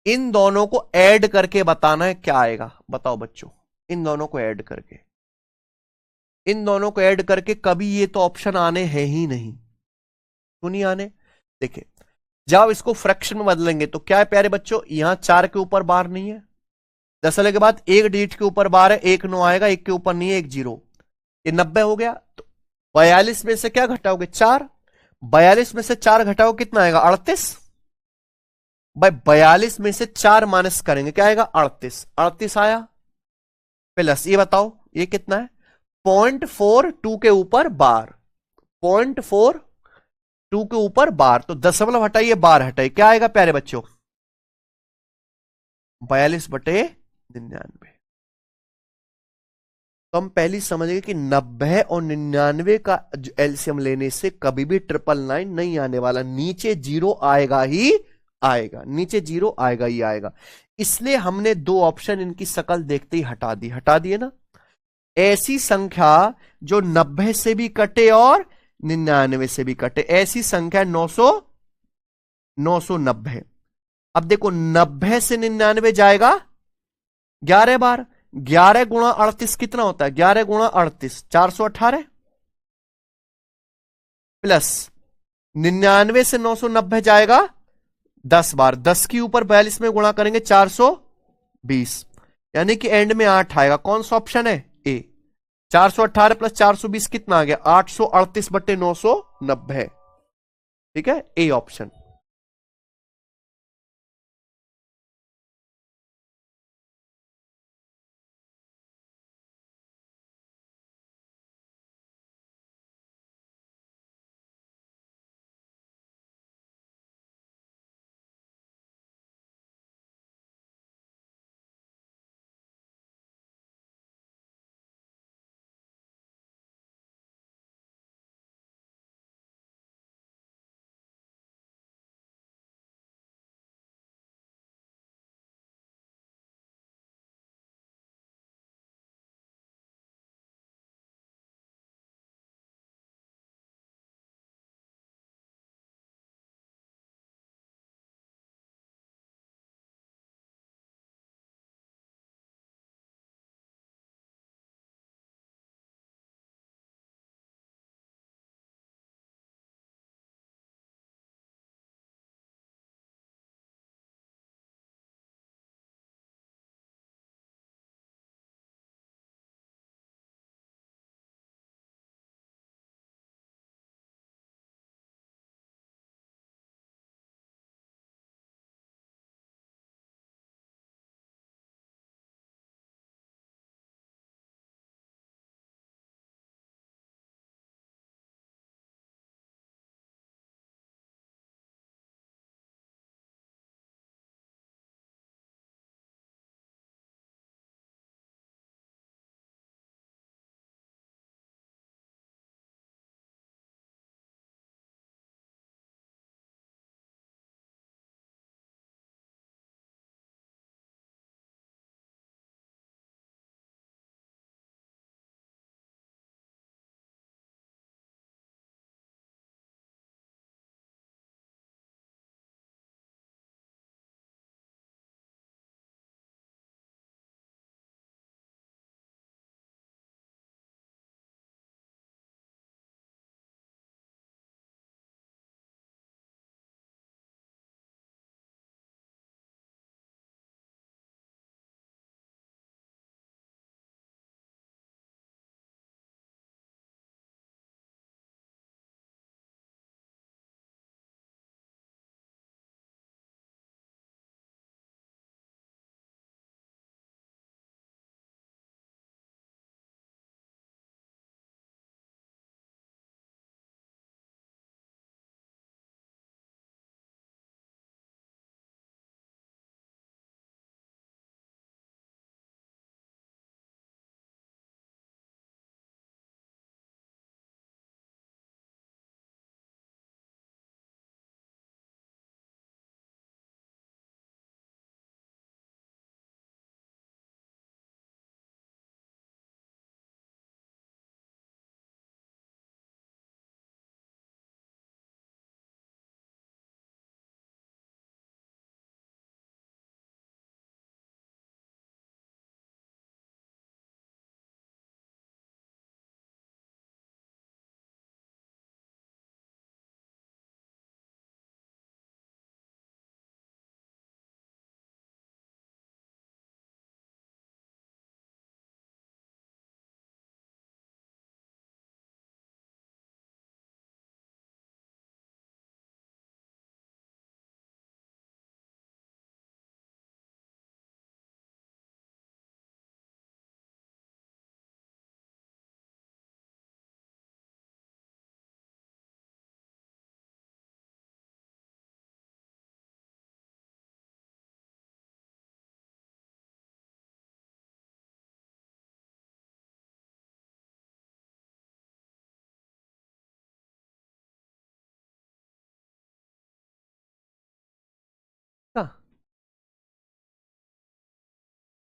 Speaker 1: इन दोनों को ऐड करके बताना है क्या आएगा। बताओ बच्चों, इन दोनों को ऐड करके, इन दोनों को ऐड करके कभी ये तो ऑप्शन आने हैं ही नहीं। क्यों नहीं आने? देखिए जब आप इसको फ्रैक्शन में बदलेंगे तो क्या है प्यारे बच्चों? यहां 4 के ऊपर बार नहीं है, दशमलव के बाद एक डिजिट के ऊपर बार है, एक 9 आएगा, एक के ऊपर नहीं है, एक 0। ये 90 हो गया। तो 42 में से क्या घटाओगे? 4। 42 में से 4 घटाओ कितना आएगा? 38। भाई 42 में से 4 माइनस करेंगे, क्या आएगा? 38। 38 आया। प्लस ये बताओ ये कितना है? 0.42 के ऊपर बार। 0.42 के ऊपर बार। तो दशमलव हटाइए, बार हटाइए, क्या आएगा प्यारे बच्चों? 42/99। तो हम पहली समझ गए कि 90 और 99 का एलसीएम लेने से कभी भी 999 नहीं आने वाला। नीचे 0 आएगा ही आएगा, नीचे 0 आएगा ही आएगा। इसलिए हमने 2 ऑप्शन इनकी शकल देखते ही हटा दी। हटा दिए ना। ऐसी संख्या जो 90 से भी कटे और 99 से भी कटे, ऐसी संख्या 990। अब देखो 90 से 99 जाएगा 11 बार। 11 गुणा 38 कितना होता है? 11 गुणा 38 418, प्लस 99 से 990 जाएगा 10 बार। 10 के ऊपर 42 में गुणा करेंगे 420, यानी कि एंड में 8 आएगा। कौन सा ऑप्शन है? ए। 418 प्लस 420 कितना आ गया? 838/990। ठीक है, ए ऑप्शन।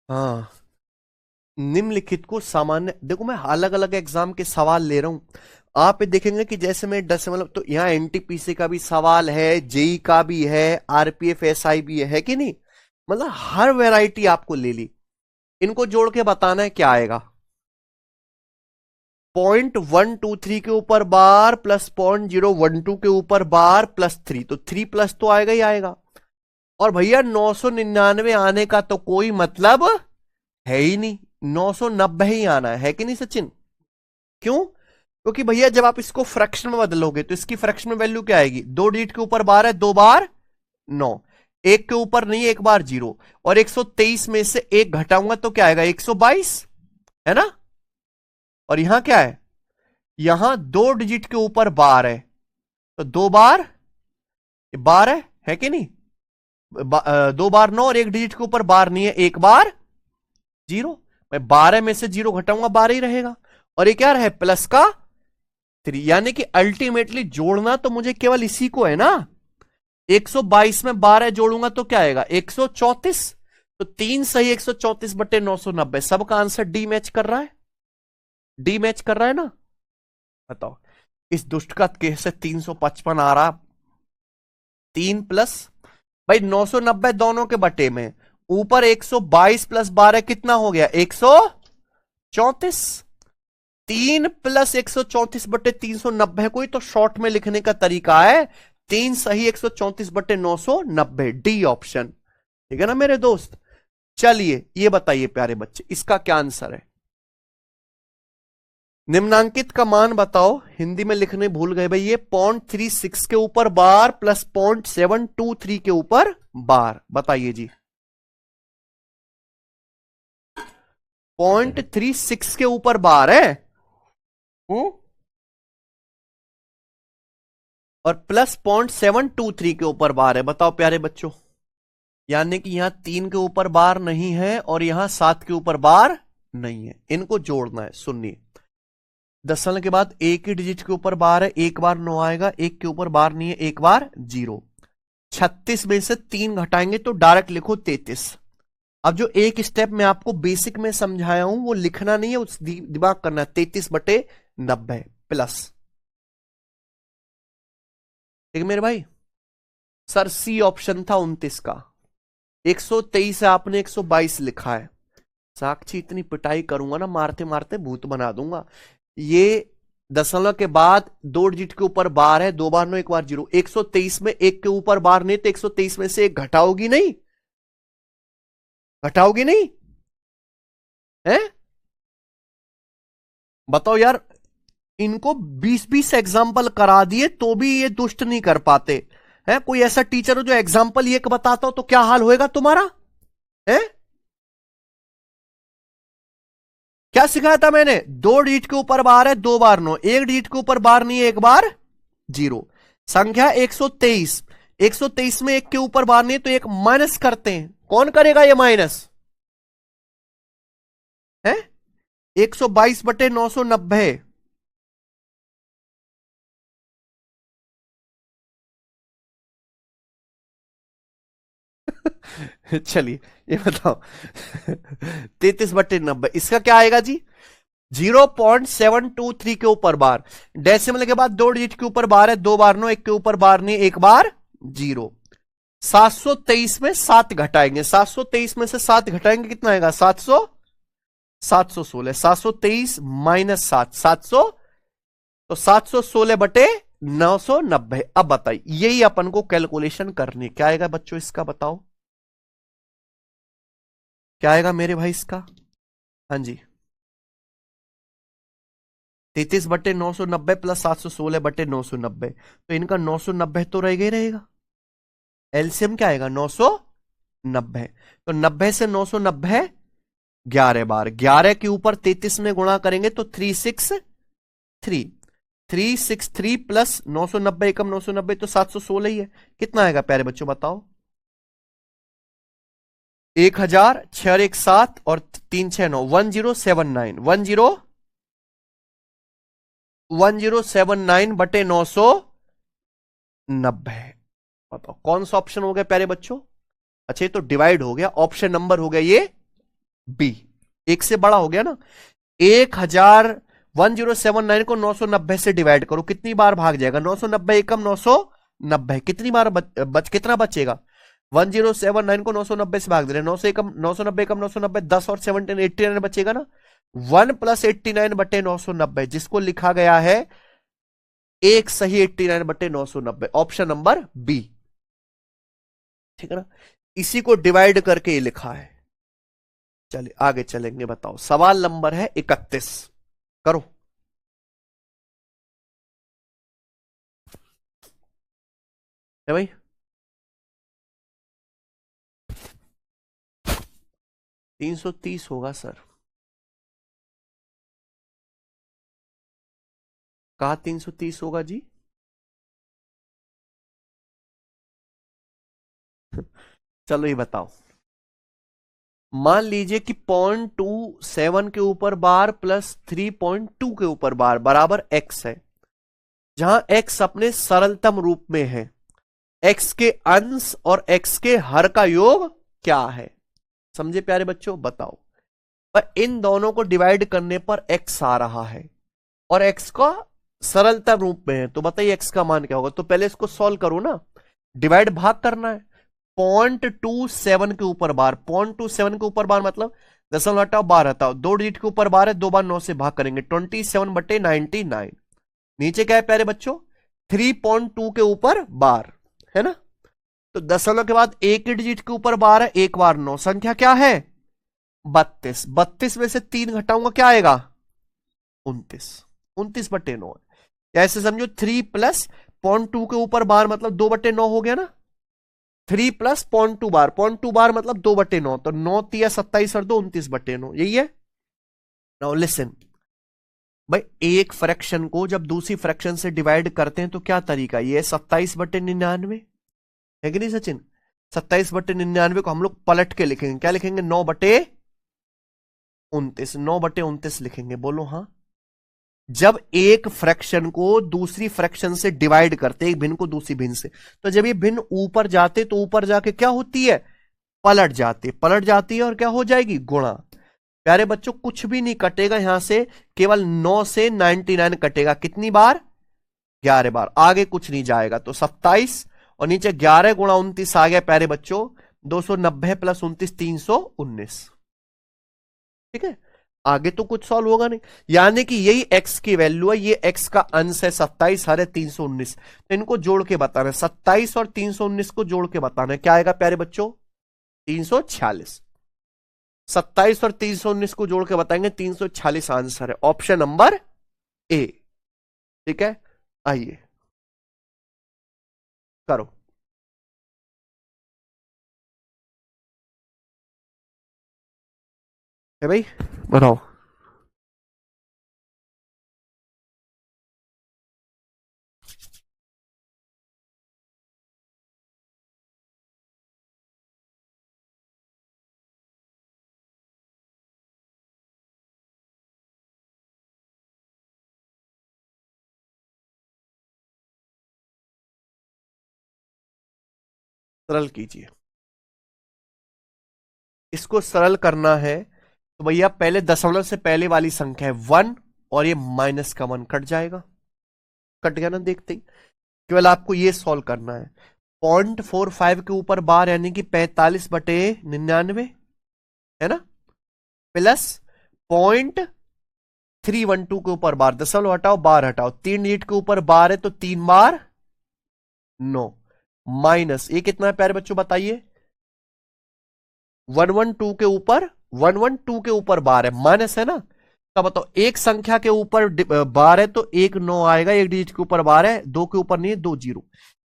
Speaker 1: हाँ, निम्नलिखित को सामान्य, देखो मैं अलग अलग एग्जाम के सवाल ले रहा हूं। आप ये देखेंगे कि जैसे मैं दशमलव, तो यहाँ एनटीपीसी का भी सवाल है, जेई का भी है, आरपीएफ एसआई भी है कि नहीं। मतलब हर वैरायटी आपको ले ली, इनको जोड़ के बताना है क्या आएगा। 0.123 के ऊपर बार प्लस 0.012 के ऊपर बार प्लस 3, तो 3 प्लस तो आएगा ही आएगा। और भैया 999 आने का तो कोई मतलब है ही नहीं, 990 ही आना है कि नहीं सचिन। क्यों? क्योंकि भैया जब आप इसको फ्रैक्शन में बदलोगे तो इसकी फ्रैक्शन में वैल्यू क्या आएगी, 2 डिजिट के ऊपर बार है, 2 बार 9, एक के ऊपर नहीं, एक बार 0, और 123 में से एक घटाऊंगा तो क्या आएगा, 122, है ना। और यहां क्या है, यहां 2 डिजिट के ऊपर बार है, तो 2 बार बार है कि नहीं। 2 बार 9 और एक डिजिट के ऊपर बार नहीं है, एक बार 0। मैं 12 में से 0 घटाऊंगा, 12 ही रहेगा। और ये क्या रहे, प्लस का 3, यानी कि अल्टीमेटली जोड़ना तो मुझे केवल इसी को है ना। 122 में 12 जोड़ूंगा तो क्या आएगा, 134। तो 3 सही 134/990, सबका आंसर डी मैच कर रहा है, डी मैच कर रहा है ना। बताओ इस दुष्ट का कैसे 355 आ रहा। 3 प्लस, भाई 990 दोनों के बटे में, ऊपर 122 प्लस 12 कितना हो गया, 134। 3 प्लस 134/390 को ही तो शॉर्ट में लिखने का तरीका है। 3 सही 134/990, डी ऑप्शन, ठीक है ना मेरे दोस्त। चलिए ये बताइए प्यारे बच्चे, इसका क्या आंसर है। निम्नांकित का मान बताओ, हिंदी में लिखने भूल गए भाई। ये 0.36 के ऊपर बार प्लस 0.723 के ऊपर बार, बताइए जी। 0.36 के ऊपर बार है, और प्लस 0.723 के ऊपर बार है। बताओ प्यारे बच्चों, यानी कि यहां 3 के ऊपर बार नहीं है और यहां 7 के ऊपर बार नहीं है, इनको जोड़ना है। सुनिए, दशमलव के बाद एक ही डिजिट के ऊपर बार है, एक बार 9 आएगा, एक के ऊपर बार नहीं है, एक बार 0। 36 में से 3 घटाएंगे तो डायरेक्ट लिखो 33। अब जो एक स्टेप में आपको बेसिक में समझाया हूं वो लिखना नहीं है, उस दिमाग करना है। 33/90 प्लस, ठीक है मेरे भाई। सर सी ऑप्शन था 29 का, 123 है, आपने 122 लिखा है। साक्षी इतनी पिटाई करूंगा ना, मारते मारते भूत बना दूंगा। ये दशमलव के बाद 2 डिजिट के ऊपर बार है, 2 बार 9, एक बार 0। 123 में एक के ऊपर बार नहीं, तो 123 में से एक घटाओगी नहीं, घटाओगी नहीं है। बताओ यार, इनको 20-20 एग्जाम्पल करा दिए तो भी ये दुष्ट नहीं कर पाते हैं। कोई ऐसा टीचर हो जो एग्जाम्पल ये बताता हो तो क्या हाल होएगा तुम्हारा, है। क्या सिखाया था मैंने, 2 डिजिट के ऊपर बार है, 2 बार 9, एक डिजिट के ऊपर बार नहीं है, एक बार 0। संख्या 123, 123 में एक के ऊपर बार नहीं तो एक माइनस करते हैं। कौन करेगा ये माइनस, है। 122/990, चलिए ये बताओ। 33/90, इसका क्या आएगा जी, 0.723 के ऊपर बार, डेसिमल के बाद 2 डिजिट के ऊपर बार है, 2 बार 9, एक के ऊपर बार नहीं, एक बार 0। 723 में 7 घटाएंगे, 723 में से 7 घटाएंगे कितना आएगा, 716, 723 माइनस 7, 700, तो 716/990। अब बताइए, यही अपन को कैलकुलेशन करनी, क्या आएगा बच्चों इसका, बताओ क्या आएगा मेरे भाई इसका। हाँ जी, 33/990 प्लस 716/990, तो इनका 990 तो रहेगा ही रहेगा। एलसीएम क्या आएगा, 990। तो 90 से 990 11 बार, 11 के ऊपर 33 में गुणा करेंगे तो 363, 363 प्लस 990 एकम 990, तो 716 ही है। कितना आएगा प्यारे बच्चों बताओ, 1000, 6 1 7 और 3 6 9, 1079, 1079/990। बताओ कौन सा ऑप्शन हो गया प्यारे बच्चों। अच्छा ये तो डिवाइड हो गया, ऑप्शन नंबर हो गया ये बी। एक से बड़ा हो गया ना। 1079 को 990 से डिवाइड करो, कितनी बार भाग जाएगा? 990 एकम 990, कितनी बार कितना बचेगा? 1079 को 990 से भाग दे रहे हैं, 990 एकम 990, 10 और 17 89 बचेगा ना। 1 प्लस 89 बटे 990, जिसको लिखा गया है एक सही 89 बटे 990, ऑप्शन नंबर बी। ठीक है ना, इसी को डिवाइड करके ये लिखा है। चलिए आगे चलेंगे, बताओ सवाल नंबर है 31, करो। है भाई, 330 होगा सर। कहा 330 होगा जी? चलो ये बताओ, मान लीजिए कि 0.27 के ऊपर बार प्लस 3.2 के ऊपर बार बराबर x है, जहां x अपने सरलतम रूप में है, x के अंश और x के हर का योग क्या है? समझे प्यारे बच्चों, बताओ। पर इन दोनों को डिवाइड करने पर x आ रहा है और x का सरलतम रूप में है, तो बताइए x का मान क्या होगा? तो पहले इसको सॉल्व करो ना, डिवाइड भाग करना है। 0.27 के ऊपर बार, 0.27 के ऊपर बार मतलब दशमलव हटाओ बार हटाओ, दो डिजिट के ऊपर बार है, दो बार 9 से भाग करेंगे, 27 बटे 99। नीचे क्या है प्यारे बच्चों? 3.2 के ऊपर बार है ना, तो दशमलव के बाद एक ही डिजिट के ऊपर बार है, एक बार 9, संख्या क्या है? 32। 32 में से 3 घटाऊंगा, क्या आएगा? 29। 29 बटे 9 है। ऐसे समझो 3 प्लस 0.2 के ऊपर बार मतलब 2 बटे 9 हो गया ना। 3 प्लस 0.2 बार, 0.2 बार मतलब 2 बटे 9, तो 9 तिया 27 और 2 29 बटे 9, यही है। नाउ लिसन भाई, एक फ्रैक्शन को जब दूसरी फ्रैक्शन से डिवाइड करते हैं तो क्या तरीका? ये 27 बटे 99 है कि नहीं सचिन? 27 बटे 99 को हम लोग पलट के लिखेंगे, क्या लिखेंगे? 9 बटे 29, 9 बटे 29 लिखेंगे, बोलो हाँ। जब एक फ्रैक्शन को दूसरी फ्रैक्शन से डिवाइड करते, एक भिन्न को दूसरी भिन्न से, तो जब ये भिन्न ऊपर जाते तो ऊपर जाके क्या होती है? पलट जाती है, पलट जाती है और क्या हो जाएगी? गुणा। प्यारे बच्चों कुछ भी नहीं कटेगा यहां से, केवल 9 से 99 कटेगा, कितनी बार? 11 बार, आगे कुछ नहीं जाएगा, तो 27 और नीचे 11 गुणा 29 आ गया प्यारे बच्चों, 290 प्लस 29 319। ठीक है, आगे तो कुछ सॉल्व होगा नहीं, यानी कि यही x की वैल्यू है, ये x का अंश है, 27 हर है 319, तो इनको जोड़ के बताना है, 27 और 319 को जोड़ के बताना है, क्या आएगा प्यारे बच्चों? 346। 27 और 319 को जोड़ के बताएंगे, 346 आंसर है, ऑप्शन नंबर ए। ठीक है, आइए करो। है भाई, बताओ। सरल कीजिए, इसको सरल करना है तो भैया पहले दशमलव से पहले वाली संख्या है 1 और ये माइनस का 1 कट जाएगा, कट गया ना देखते ही। केवल आपको ये सॉल्व करना है, 0.45 के ऊपर बार यानी कि 45 बटे 99 है ना, प्लस 0.312 के ऊपर बार, दशमलव हटाओ बार हटाओ, 3 डिजिट के ऊपर बार है तो 3 बार 9, माइनस ये कितना है प्यारे बच्चों बताइए? 112 के ऊपर, 112 के ऊपर बार है, माइनस है ना। तो बताओ एक संख्या के ऊपर बार है तो एक 9 आएगा, एक डिजिट के ऊपर बार है, दो के ऊपर नहीं है, दो जीरो।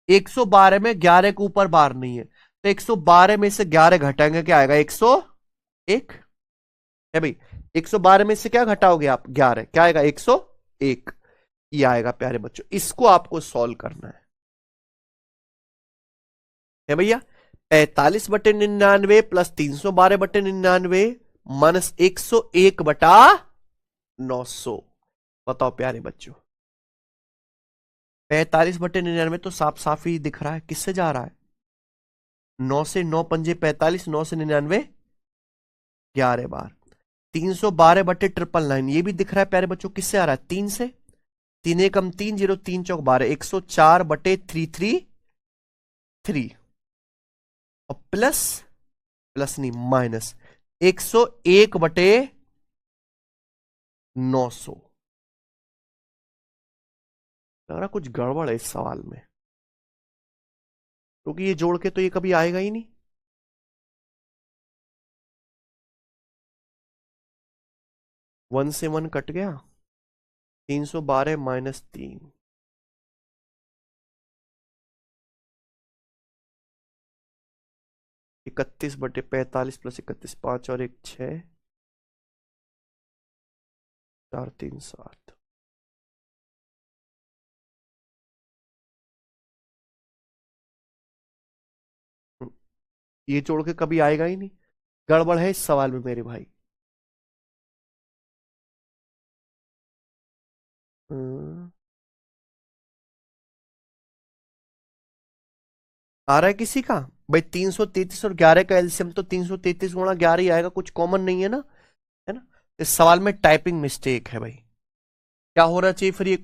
Speaker 1: 112 में 11 के ऊपर बार नहीं है, तो 112 में से 11 घटाएंगे, क्या आएगा? 101 है भाई। 112 में से क्या घटाओगे आप? 11, क्या आएगा? 101, ये आएगा प्यारे बच्चों, इसको आपको सॉल्व करना है भैया। 45 बटे 99 प्लस 312 बटे 99 माइनस 101 बटा 900, बताओ प्यारे बच्चों। 45 बटे 99 तो साफ साफ ही दिख रहा है, किससे जा रहा है? 9 से 9 पंजे 45, 9 से 99 11 बार 312 बटे 999, ये भी दिख रहा है प्यारे बच्चों, किससे आ रहा है? 3 से। 3 एकम 3, 0 3 चौक 12, 104 बटे 333 और प्लस, प्लस नहीं माइनस 101 बटे 900। लग रहा कुछ गड़बड़ है इस सवाल में, क्योंकि ये जोड़ के तो ये कभी आएगा ही नहीं। वन से वन कट गया, 312 माइनस 3, 31 बटे 45 प्लस 31, 5 और 1 6, 4 3 7। ये जोड़ के कभी आएगा ही नहीं, गड़बड़ है इस सवाल में मेरे भाई। आ रहा है किसी का भाई? 333 और 11 का एलसीएम तो 333 गुणा 11 ही आएगा, कुछ कॉमन नहीं है ना, है ना। इस सवाल में टाइपिंग मिस्टेक है भाई। क्या होना चाहिए फिर? ये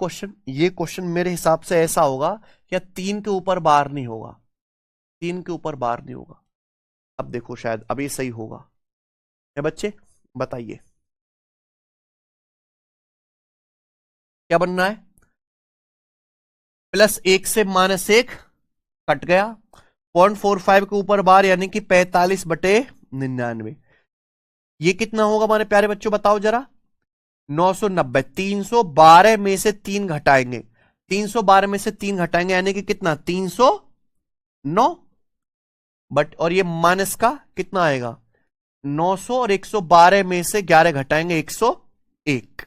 Speaker 1: क्वेश्चन मेरे हिसाब से ऐसा होगा कि 3 के ऊपर बार नहीं होगा, 3 के ऊपर बार नहीं होगा। अब देखो शायद अब ये सही होगा। है बच्चे, बताइए क्या बनना है? +1 से -1 कट गया, 0.45 के ऊपर बार यानी कि 45 बटे 99। ये कितना होगा हमारे प्यारे बच्चों, बताओ जरा? 990। 312 में से 3 घटाएंगे, 312 में से 3 घटाएंगे यानी कि कितना? 309 बट, और ये माइनस का कितना आएगा? 900 और 112 में से 11 घटाएंगे 101,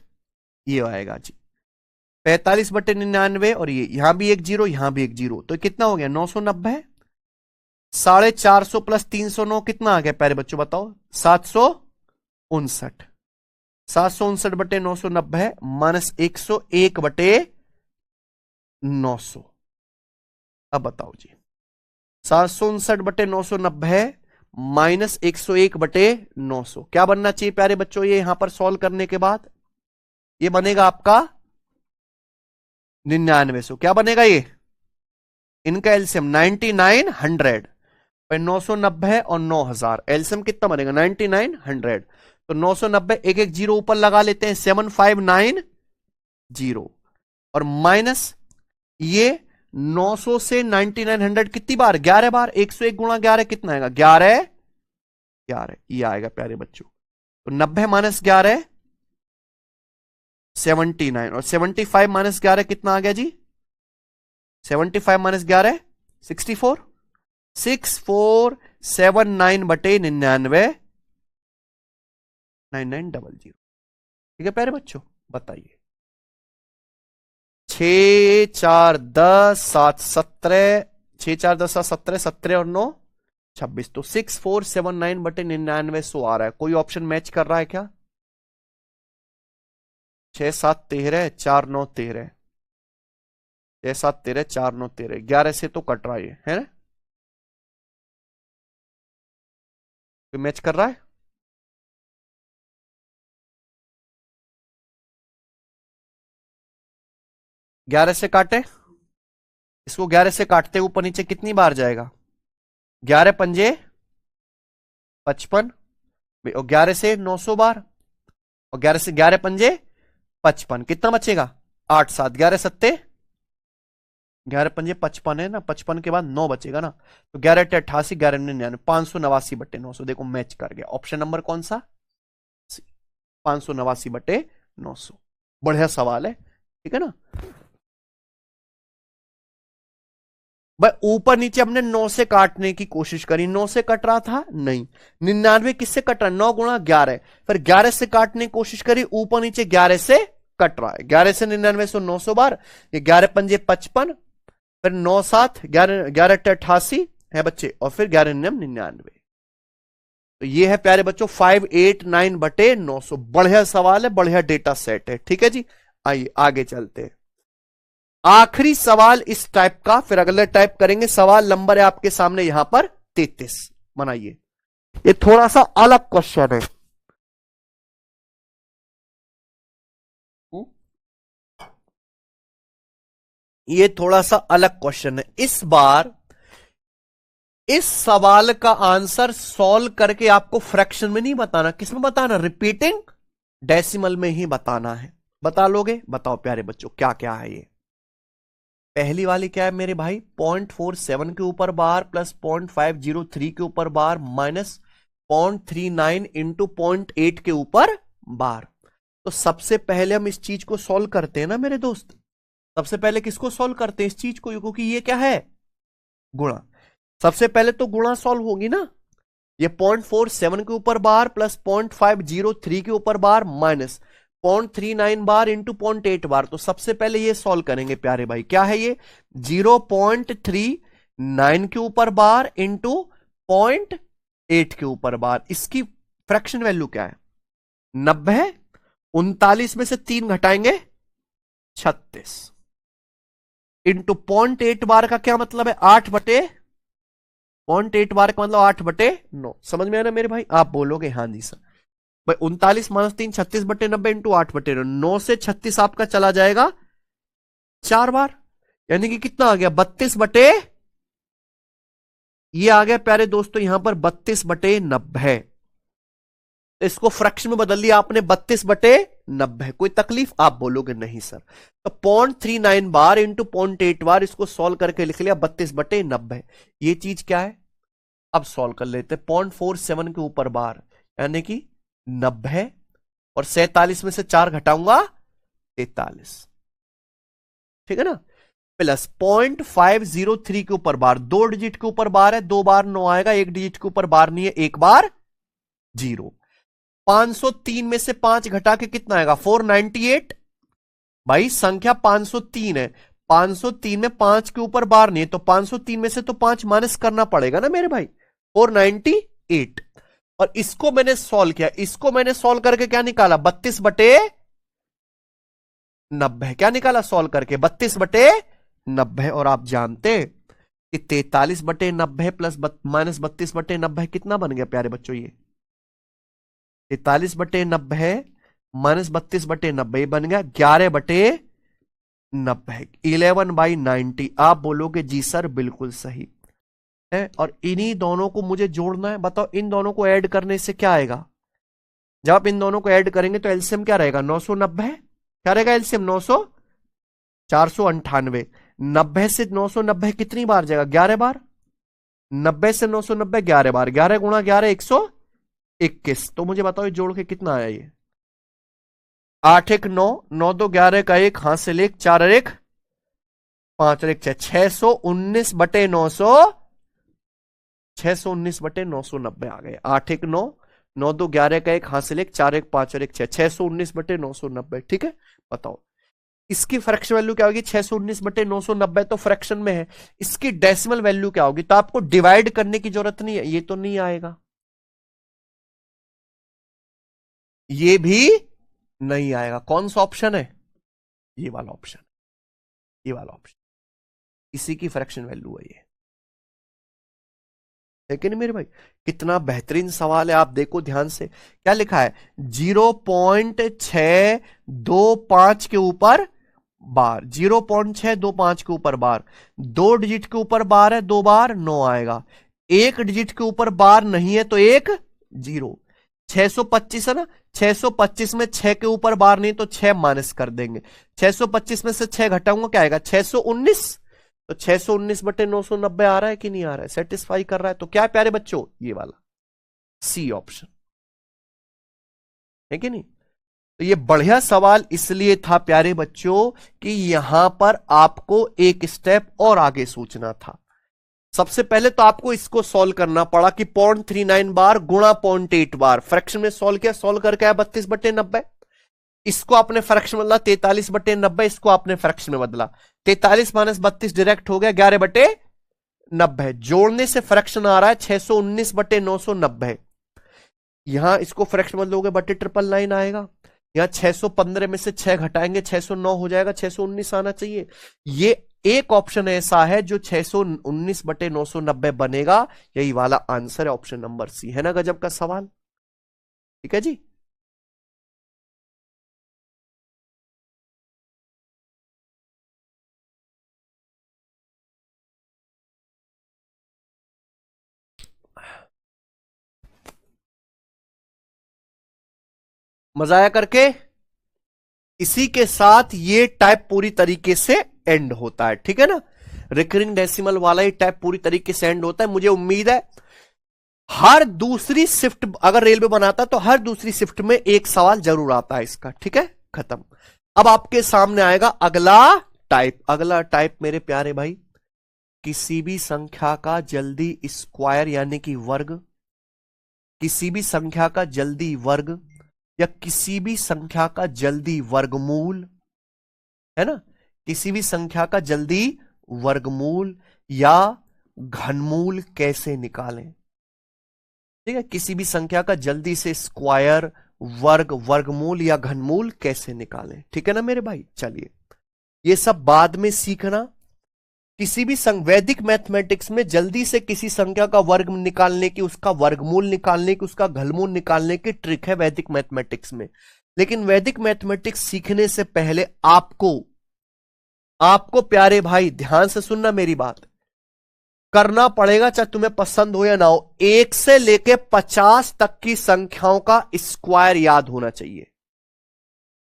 Speaker 1: ये आएगा जी 45 बटे 99। और ये यहां भी एक जीरो, यहां भी एक जीरो, तो कितना हो गया? 990। 450 प्लस 309 कितना आ गया प्यारे बच्चों, बताओ? 759। 759 बटे 990 माइनस 101 बटे 900। अब बताओ जी, 759 बटे 990 माइनस 101 बटे 900 क्या बनना चाहिए प्यारे बच्चों? ये यहां पर सॉल्व करने के बाद ये बनेगा आपका 9900। क्या बनेगा ये? इनका एलसीएम 9900 पे 990 और 9000, एलसीएम कितना बनेगा? 9900। तो 990 एक एक जीरो ऊपर लगा लेते हैं, 7590 और माइनस ये 900 से 9900 कितनी बार? 11 बार। 101 गुणा 11 कितना आएगा? 11 11, ये आएगा प्यारे बच्चों। तो 90 माइनस 11 79 और 75 माइनस 11 कितना आ गया जी? 75 माइनस 11 64, 6479 बटे 99 9900। ठीक है प्यारे बच्चों, बताइए। 6 4 10 7 17, 6 4 10 7 17, 17 और 9 26, तो 6479 बटे 9900 आ रहा है। कोई ऑप्शन मैच कर रहा है क्या? 6 7 13, 4 9 13, 6 7 13, 4 9 13, 11 से तो कट रहा है ना? कोई मैच कर रहा है? ग्यारह से काटे, इसको 11 से काटते ऊपर नीचे कितनी बार जाएगा? 11 पंजे 55 और 11 से 900 बार, और 11 से 11 पंजे 55, कितना बचेगा? 8 7, 11 सत्ते 11 पंजे 55 है ना, 55 के बाद 9 बचेगा ना, तो 11 88, 11 99, 589 बटे 900। देखो मैच कर गया। ऑप्शन नंबर कौन सा? 589 बटे 900। बढ़िया सवाल है, ठीक है ना भाई। ऊपर नीचे हमने 9 से काटने की कोशिश करी, 9 से कट रहा था नहीं। 99 किससे कट रहा है? 9 गुणा 11, फिर 11 से काटने की कोशिश करी, ऊपर नीचे 11 से कट रहा है। 11 से 99 सो 900 बार, ये 11 पंजे 55, फिर 9 7 11 11 88 है बच्चे, और फिर 11 99। तो ये है प्यारे बच्चों 589 बटे 900। बढ़िया सवाल है, बढ़िया डेटा सेट है, ठीक है जी। आइए आगे चलते हैं। आखिरी सवाल इस टाइप का, फिर अगले टाइप करेंगे। सवाल नंबर है आपके सामने यहां पर 33, बनाइए। ये थोड़ा सा अलग क्वेश्चन है, ये थोड़ा सा अलग क्वेश्चन है। इस बार इस सवाल का आंसर सॉल्व करके आपको फ्रैक्शन में नहीं बताना, किसमें बताना, रिपीटिंग डेसिमल में ही बताना है। बता लोगे? बताओ प्यारे बच्चों क्या क्या है ये। पहली वाली क्या है मेरे भाई, 0.47 के ऊपर बार प्लस 0.503 के ऊपर बार माइनस 0.39 इंटू 0.8 के ऊपर बार। तो सबसे पहले हम इस चीज को सॉल्व करते हैं ना मेरे दोस्त। सबसे पहले किसको सॉल्व करते हैं, इस चीज को, क्योंकि ये क्या है, गुणा। सबसे पहले तो गुणा सॉल्व होगी ना। ये 0.47 के ऊपर बार प्लस 0.503 के ऊपर बार माइनस 0.39 बार इंटू 0.8 बार। तो सबसे पहले ये सॉल्व करेंगे प्यारे भाई। क्या है ये, 0.39 के ऊपर बार इंटू 0.8 के ऊपर बार। इसकी फ्रैक्शन वैल्यू क्या है, 90। 39 में से 3 घटाएंगे 36 इंटू 0.8 बार का क्या मतलब है, 8/0.8 बार का मतलब 8/9। समझ में आया ना मेरे भाई? आप बोलोगे हाँ जी सर। भाई 39 माइनस 3 36/90 इंटू 8/9। 9 से 36 आपका चला जाएगा 4 बार, यानी कि कितना आ गया, 32 ये आ गया प्यारे दोस्तों यहां पर 32/90। इसको फ्रैक्शन में बदल लिया आपने 32/90। कोई तकलीफ? आप बोलोगे नहीं सर। तो 0.39 बार इंटू 0.8 बार, इसको सॉल्व करके लिख लिया 32/90। ये चीज क्या है, अब सॉल्व कर लेते। 0.47 के ऊपर बार यानी कि 90 और 47 में से 4 घटाऊंगा 43, ठीक है ना, प्लस 0.503 के ऊपर बार, 2 डिजिट के ऊपर बार है, 2 बार 9 आएगा, 1 डिजिट के ऊपर बार नहीं है, 1 बार 0। 503 में से 5 घटा के कितना आएगा, 498। भाई संख्या 503 है, 503 में 5 के ऊपर बार नहीं है, तो 503 में से तो 5 माइनस करना पड़ेगा ना मेरे भाई, 498। और इसको मैंने सॉल्व किया, इसको मैंने सॉल्व करके क्या निकाला, 32/90। क्या निकाला सॉल्व करके, 32/90। और आप जानते कि 43/90 प्लस माइनस 32/90 कितना बन गया प्यारे बच्चों, ये 43/90 माइनस 32/90 बन गया 11/90, 11/90। आप बोलोगे जी सर बिल्कुल सही है। और इन्हीं दोनों को मुझे जोड़ना है। बताओ इन दोनों को ऐड करने से क्या आएगा, जब आप इन दोनों को ऐड करेंगे तो एलसीएम क्या रहेगा, 990। क्या रहेगा एलसीएम, 900, 498। 90 से 990 कितनी बार जाएगा, 11 बार। 90 से 990 11 बार, 11 गुणा 11 121। तो मुझे बताओ ये जोड़ के कितना आया, ये 8 1 9, 9 2 11 का 1, हाथ से लेख, 4 और 1 5 और 1 6, 619/900, 619/990 आ गए। 8 1 9, 9 2 11 का 1, हाथ से लेख, 4 1 5 और 1 6, 619/990। ठीक है, बताओ इसकी फ्रैक्शन वैल्यू क्या होगी, 619/990 तो फ्रैक्शन में है। इसकी डेसिमल वैल्यू क्या होगी, तो आपको डिवाइड करने की जरूरत नहीं है, ये तो नहीं आएगा, ये भी नहीं आएगा। कौन सा ऑप्शन है, ये वाला ऑप्शन, ये वाला ऑप्शन, इसी की फ्रैक्शन वैल्यू है ये। है कि नहीं मेरे भाई? कितना बेहतरीन सवाल है, आप देखो ध्यान से। क्या लिखा है, 0.625 के ऊपर बार, 0.625 के ऊपर बार, 2 डिजिट के ऊपर बार है, 2 बार 9 आएगा, 1 डिजिट के ऊपर बार नहीं है तो 1 0। 625 है ना, 625 में 6 के ऊपर बार नहीं तो 6 माइनस कर देंगे। 625 में से 6 घटाऊंगा क्या आएगा, 619। तो 619/990 आ रहा है कि नहीं आ रहा है, सेटिस्फाई कर रहा है। तो क्या है प्यारे बच्चों, ये वाला सी ऑप्शन है कि नहीं। तो ये बढ़िया सवाल इसलिए था प्यारे बच्चों कि यहां पर आपको एक स्टेप और आगे सोचना था। सबसे पहले तो आपको इसको सॉल्व करना पड़ा कि 0.39 बार गुणा 0.8 बार, फ्रैक्शन में सॉल्व किया, सॉल्व करके आया 32/90। इसको आपने फ्रैक्शन में बदला 43/90, इसको आपने फ्रैक्शन में बदला, 43 माइनस 32 डायरेक्ट हो गया 11/90। जोड़ने से फ्रैक्शन आ रहा है 619/990। यहां इसको फ्रैक्शन बदलोगे 999 आएगा। यहां 615 में से 6 घटाएंगे 609 हो जाएगा, 619 आना चाहिए। ये एक ऑप्शन ऐसा है जो 619/990 बनेगा। यही वाला आंसर है, ऑप्शन नंबर सी। है ना गजब का सवाल, ठीक है जी। मजा आया करके? इसी के साथ ये टाइप पूरी तरीके से एंड होता है, ठीक है ना। रिकरिंग डेसिमल वाला ही टाइप पूरी तरीके से एंड होता है। मुझे उम्मीद है हर दूसरी शिफ्ट अगर रेलवे बनाता तो हर दूसरी शिफ्ट में एक सवाल जरूर आता है इसका, ठीक है। खत्म। अब आपके सामने आएगा अगला टाइप। अगला टाइप मेरे प्यारे भाई, किसी भी संख्या का जल्दी स्क्वायर यानी कि वर्ग, किसी भी संख्या का जल्दी वर्ग या किसी भी संख्या का जल्दी वर्गमूल, है ना, किसी भी संख्या का जल्दी वर्गमूल या घनमूल कैसे निकालें, ठीक है। किसी भी संख्या का जल्दी से स्क्वायर, वर्ग, वर्गमूल या घनमूल कैसे निकालें, ठीक है ना मेरे भाई। चलिए ये सब बाद में सीखना। किसी भी वैदिक मैथमेटिक्स में जल्दी से किसी संख्या का वर्ग निकालने की, उसका वर्गमूल निकालने की, उसका घनमूल निकालने की ट्रिक है वैदिक मैथमेटिक्स में। लेकिन वैदिक मैथमेटिक्स सीखने से पहले आपको प्यारे भाई ध्यान से सुनना मेरी बात, करना पड़ेगा, चाहे तुम्हें पसंद हो या ना हो, 1 से लेके 50 तक की संख्याओं का स्क्वायर याद होना चाहिए।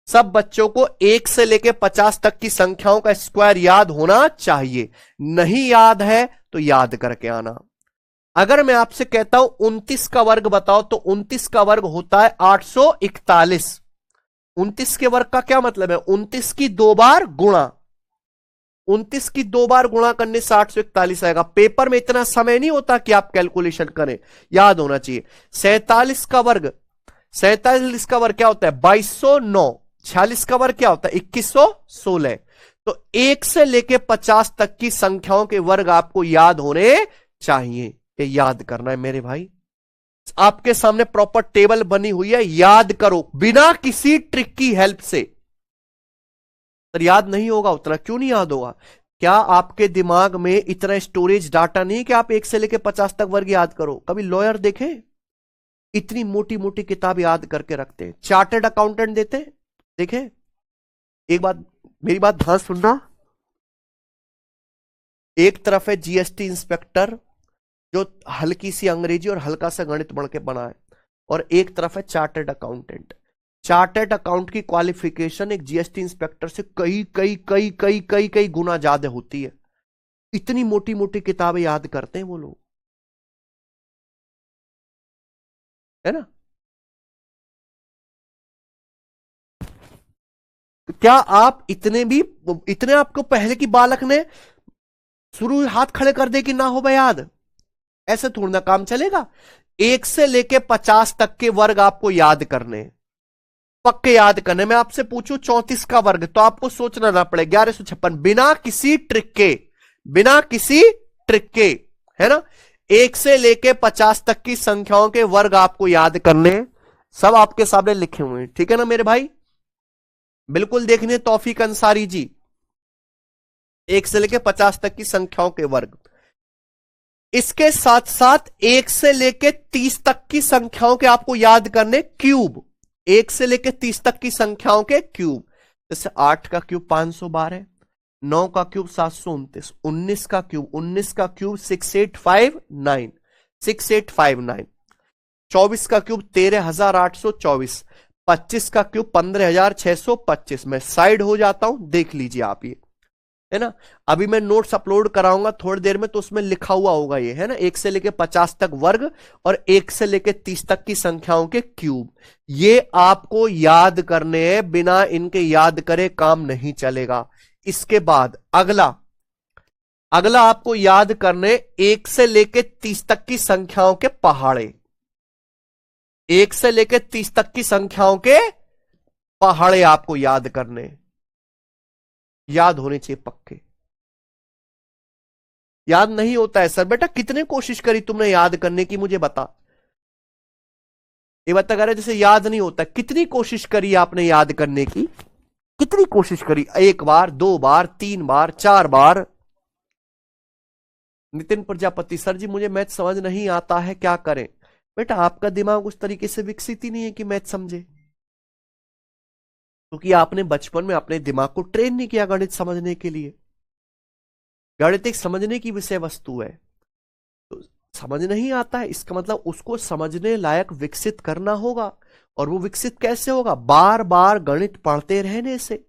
Speaker 1: सब बच्चों को 1 से लेके 50 तक की संख्याओं का स्क्वायर याद होना चाहिए। नहीं याद है तो याद करके आना। अगर मैं आपसे कहता हूं 29 का वर्ग बताओ, तो 29 का वर्ग होता है 841। 29 के वर्ग का क्या मतलब है? 29 की 2 बार गुणा, 29 की 2 बार गुणा करने से 841 आएगा। पेपर में इतना समय नहीं होता कि आप कैलकुलेशन करें, याद होना चाहिए। 47 का वर्ग, 47 का वर्ग क्या होता है? 2209। 46 का वर्ग क्या होता है? 2116। तो 1 से लेके 50 तक की संख्याओं के वर्ग आपको याद होने चाहिए। ये याद करना है मेरे भाई। आपके सामने प्रॉपर टेबल बनी हुई है, याद करो बिना किसी ट्रिक की हेल्प से। तो याद नहीं होगा उतना, क्यों नहीं याद होगा? क्या आपके दिमाग में इतना स्टोरेज डाटा नहीं कि आप 1 से लेके 50 तक वर्ग याद करो? कभी लॉयर देखे इतनी मोटी मोटी किताब याद करके रखते हैं? चार्टर्ड अकाउंटेंट देखे? एक बात, मेरी बात ध्यान सुनना। एक तरफ है जीएसटी इंस्पेक्टर जो हल्की सी अंग्रेजी और हल्का सा गणित बढ़ के बना है, और एक तरफ है चार्टर्ड अकाउंटेंट। चार्टर्ड अकाउंट की क्वालिफिकेशन एक जीएसटी इंस्पेक्टर से कई कई कई कई कई कई गुना ज्यादा होती है। इतनी मोटी मोटी किताबें याद करते हैं वो लोग, है ना। क्या आप इतने आपको पहले की बालक ने शुरू हाथ खड़े कर दे कि ना हो भाई याद? ऐसे थोड़ा ना काम चलेगा। 1 से लेके 50 तक के वर्ग आपको याद करने, पक्के याद करने। मैं आपसे पूछूं 34 का वर्ग, तो आपको सोचना ना पड़े 1156, बिना किसी ट्रिक के, बिना किसी ट्रिक के, है ना। 1 से लेके 50 तक की संख्याओं के वर्ग आपको याद करने, सब आपके सामने लिखे हुए हैं, ठीक है ना मेरे भाई। बिल्कुल देखने तौफीक अंसारी जी, 1 से लेके 50 तक की संख्याओं के वर्ग। इसके साथ साथ 1 से लेके 30 तक की संख्याओं के आपको याद करने क्यूब। 1 से लेके 30 तक की संख्याओं के क्यूब, जैसे 8 का क्यूब 512, 9 का क्यूब 729, 19 का क्यूब 6859, 6859, 24 का क्यूब 13824, 25 का क्यूब 15625। मैं साइड हो जाता हूं, देख लीजिए आप ये, है ना। अभी मैं नोट्स अपलोड कराऊंगा थोड़ी देर में, तो उसमें लिखा हुआ होगा ये, है ना। 1 से लेके 50 तक वर्ग और 1 से लेके 30 तक की संख्याओं के क्यूब, ये आपको याद करने हैं। बिना इनके याद करे काम नहीं चलेगा। इसके बाद अगला आपको याद करने 1 से लेके 30 तक की संख्याओं के पहाड़े। 1 से लेके 30 तक की संख्याओं के पहाड़े आपको याद करने, याद होने चाहिए पक्के। याद नहीं होता है सर, बेटा कितने कोशिश करी तुमने याद करने की, मुझे बता। ये बता कह रहे जैसे याद नहीं होता, कितनी कोशिश करी आपने याद करने की? कितनी कोशिश करी? 1 बार, 2 बार, 3 बार, 4 बार? नितिन प्रजापति, सर जी मुझे मैथ समझ नहीं आता है, क्या करें? बेटा आपका दिमाग उस तरीके से विकसित ही नहीं है कि मैथ समझे, क्योंकि आपने बचपन में अपने दिमाग को ट्रेन नहीं किया गणित समझने के लिए। गणित एक समझने की विषय वस्तु है, तो समझ नहीं आता है, इसका मतलब उसको समझने लायक विकसित करना होगा। और वो विकसित कैसे होगा? बार बार गणित पढ़ते रहने से।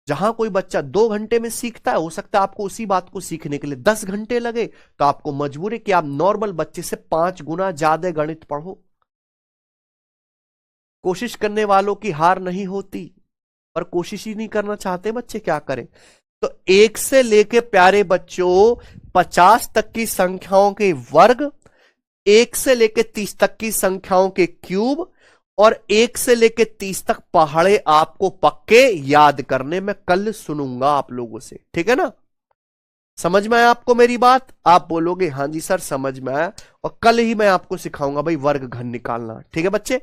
Speaker 1: जहां कोई बच्चा 2 घंटे में सीखता है, हो सकता है आपको उसी बात को सीखने के लिए 10 घंटे लगे, तो आपको मजबूर है कि आप नॉर्मल बच्चे से 5 गुना ज्यादा गणित पढ़ो। कोशिश करने वालों की हार नहीं होती, पर कोशिश ही नहीं करना चाहते बच्चे, क्या करें? तो 1 से लेके प्यारे बच्चों 50 तक की संख्याओं के वर्ग, 1 से लेके 30 तक की संख्याओं के क्यूब, और 1 से लेके 30 तक पहाड़े आपको पक्के याद करने में कल सुनूंगा आप लोगों से, ठीक है ना? समझ में आया आपको मेरी बात? आप बोलोगे हाँ जी सर समझ में आया, और कल ही मैं आपको सिखाऊंगा भाई वर्ग घन निकालना, ठीक है बच्चे?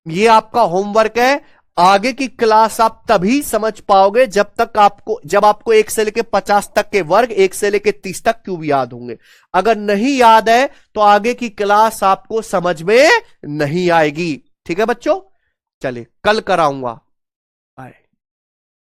Speaker 1: ये आपका होमवर्क है। आगे की क्लास आप तभी समझ पाओगे जब आपको 1 से लेके 50 तक के वर्ग, 1 से लेके 30 तक क्यूब याद होंगे। अगर नहीं याद है तो आगे की क्लास आपको समझ में नहीं आएगी, ठीक है बच्चों? चलिए कल कराऊंगा।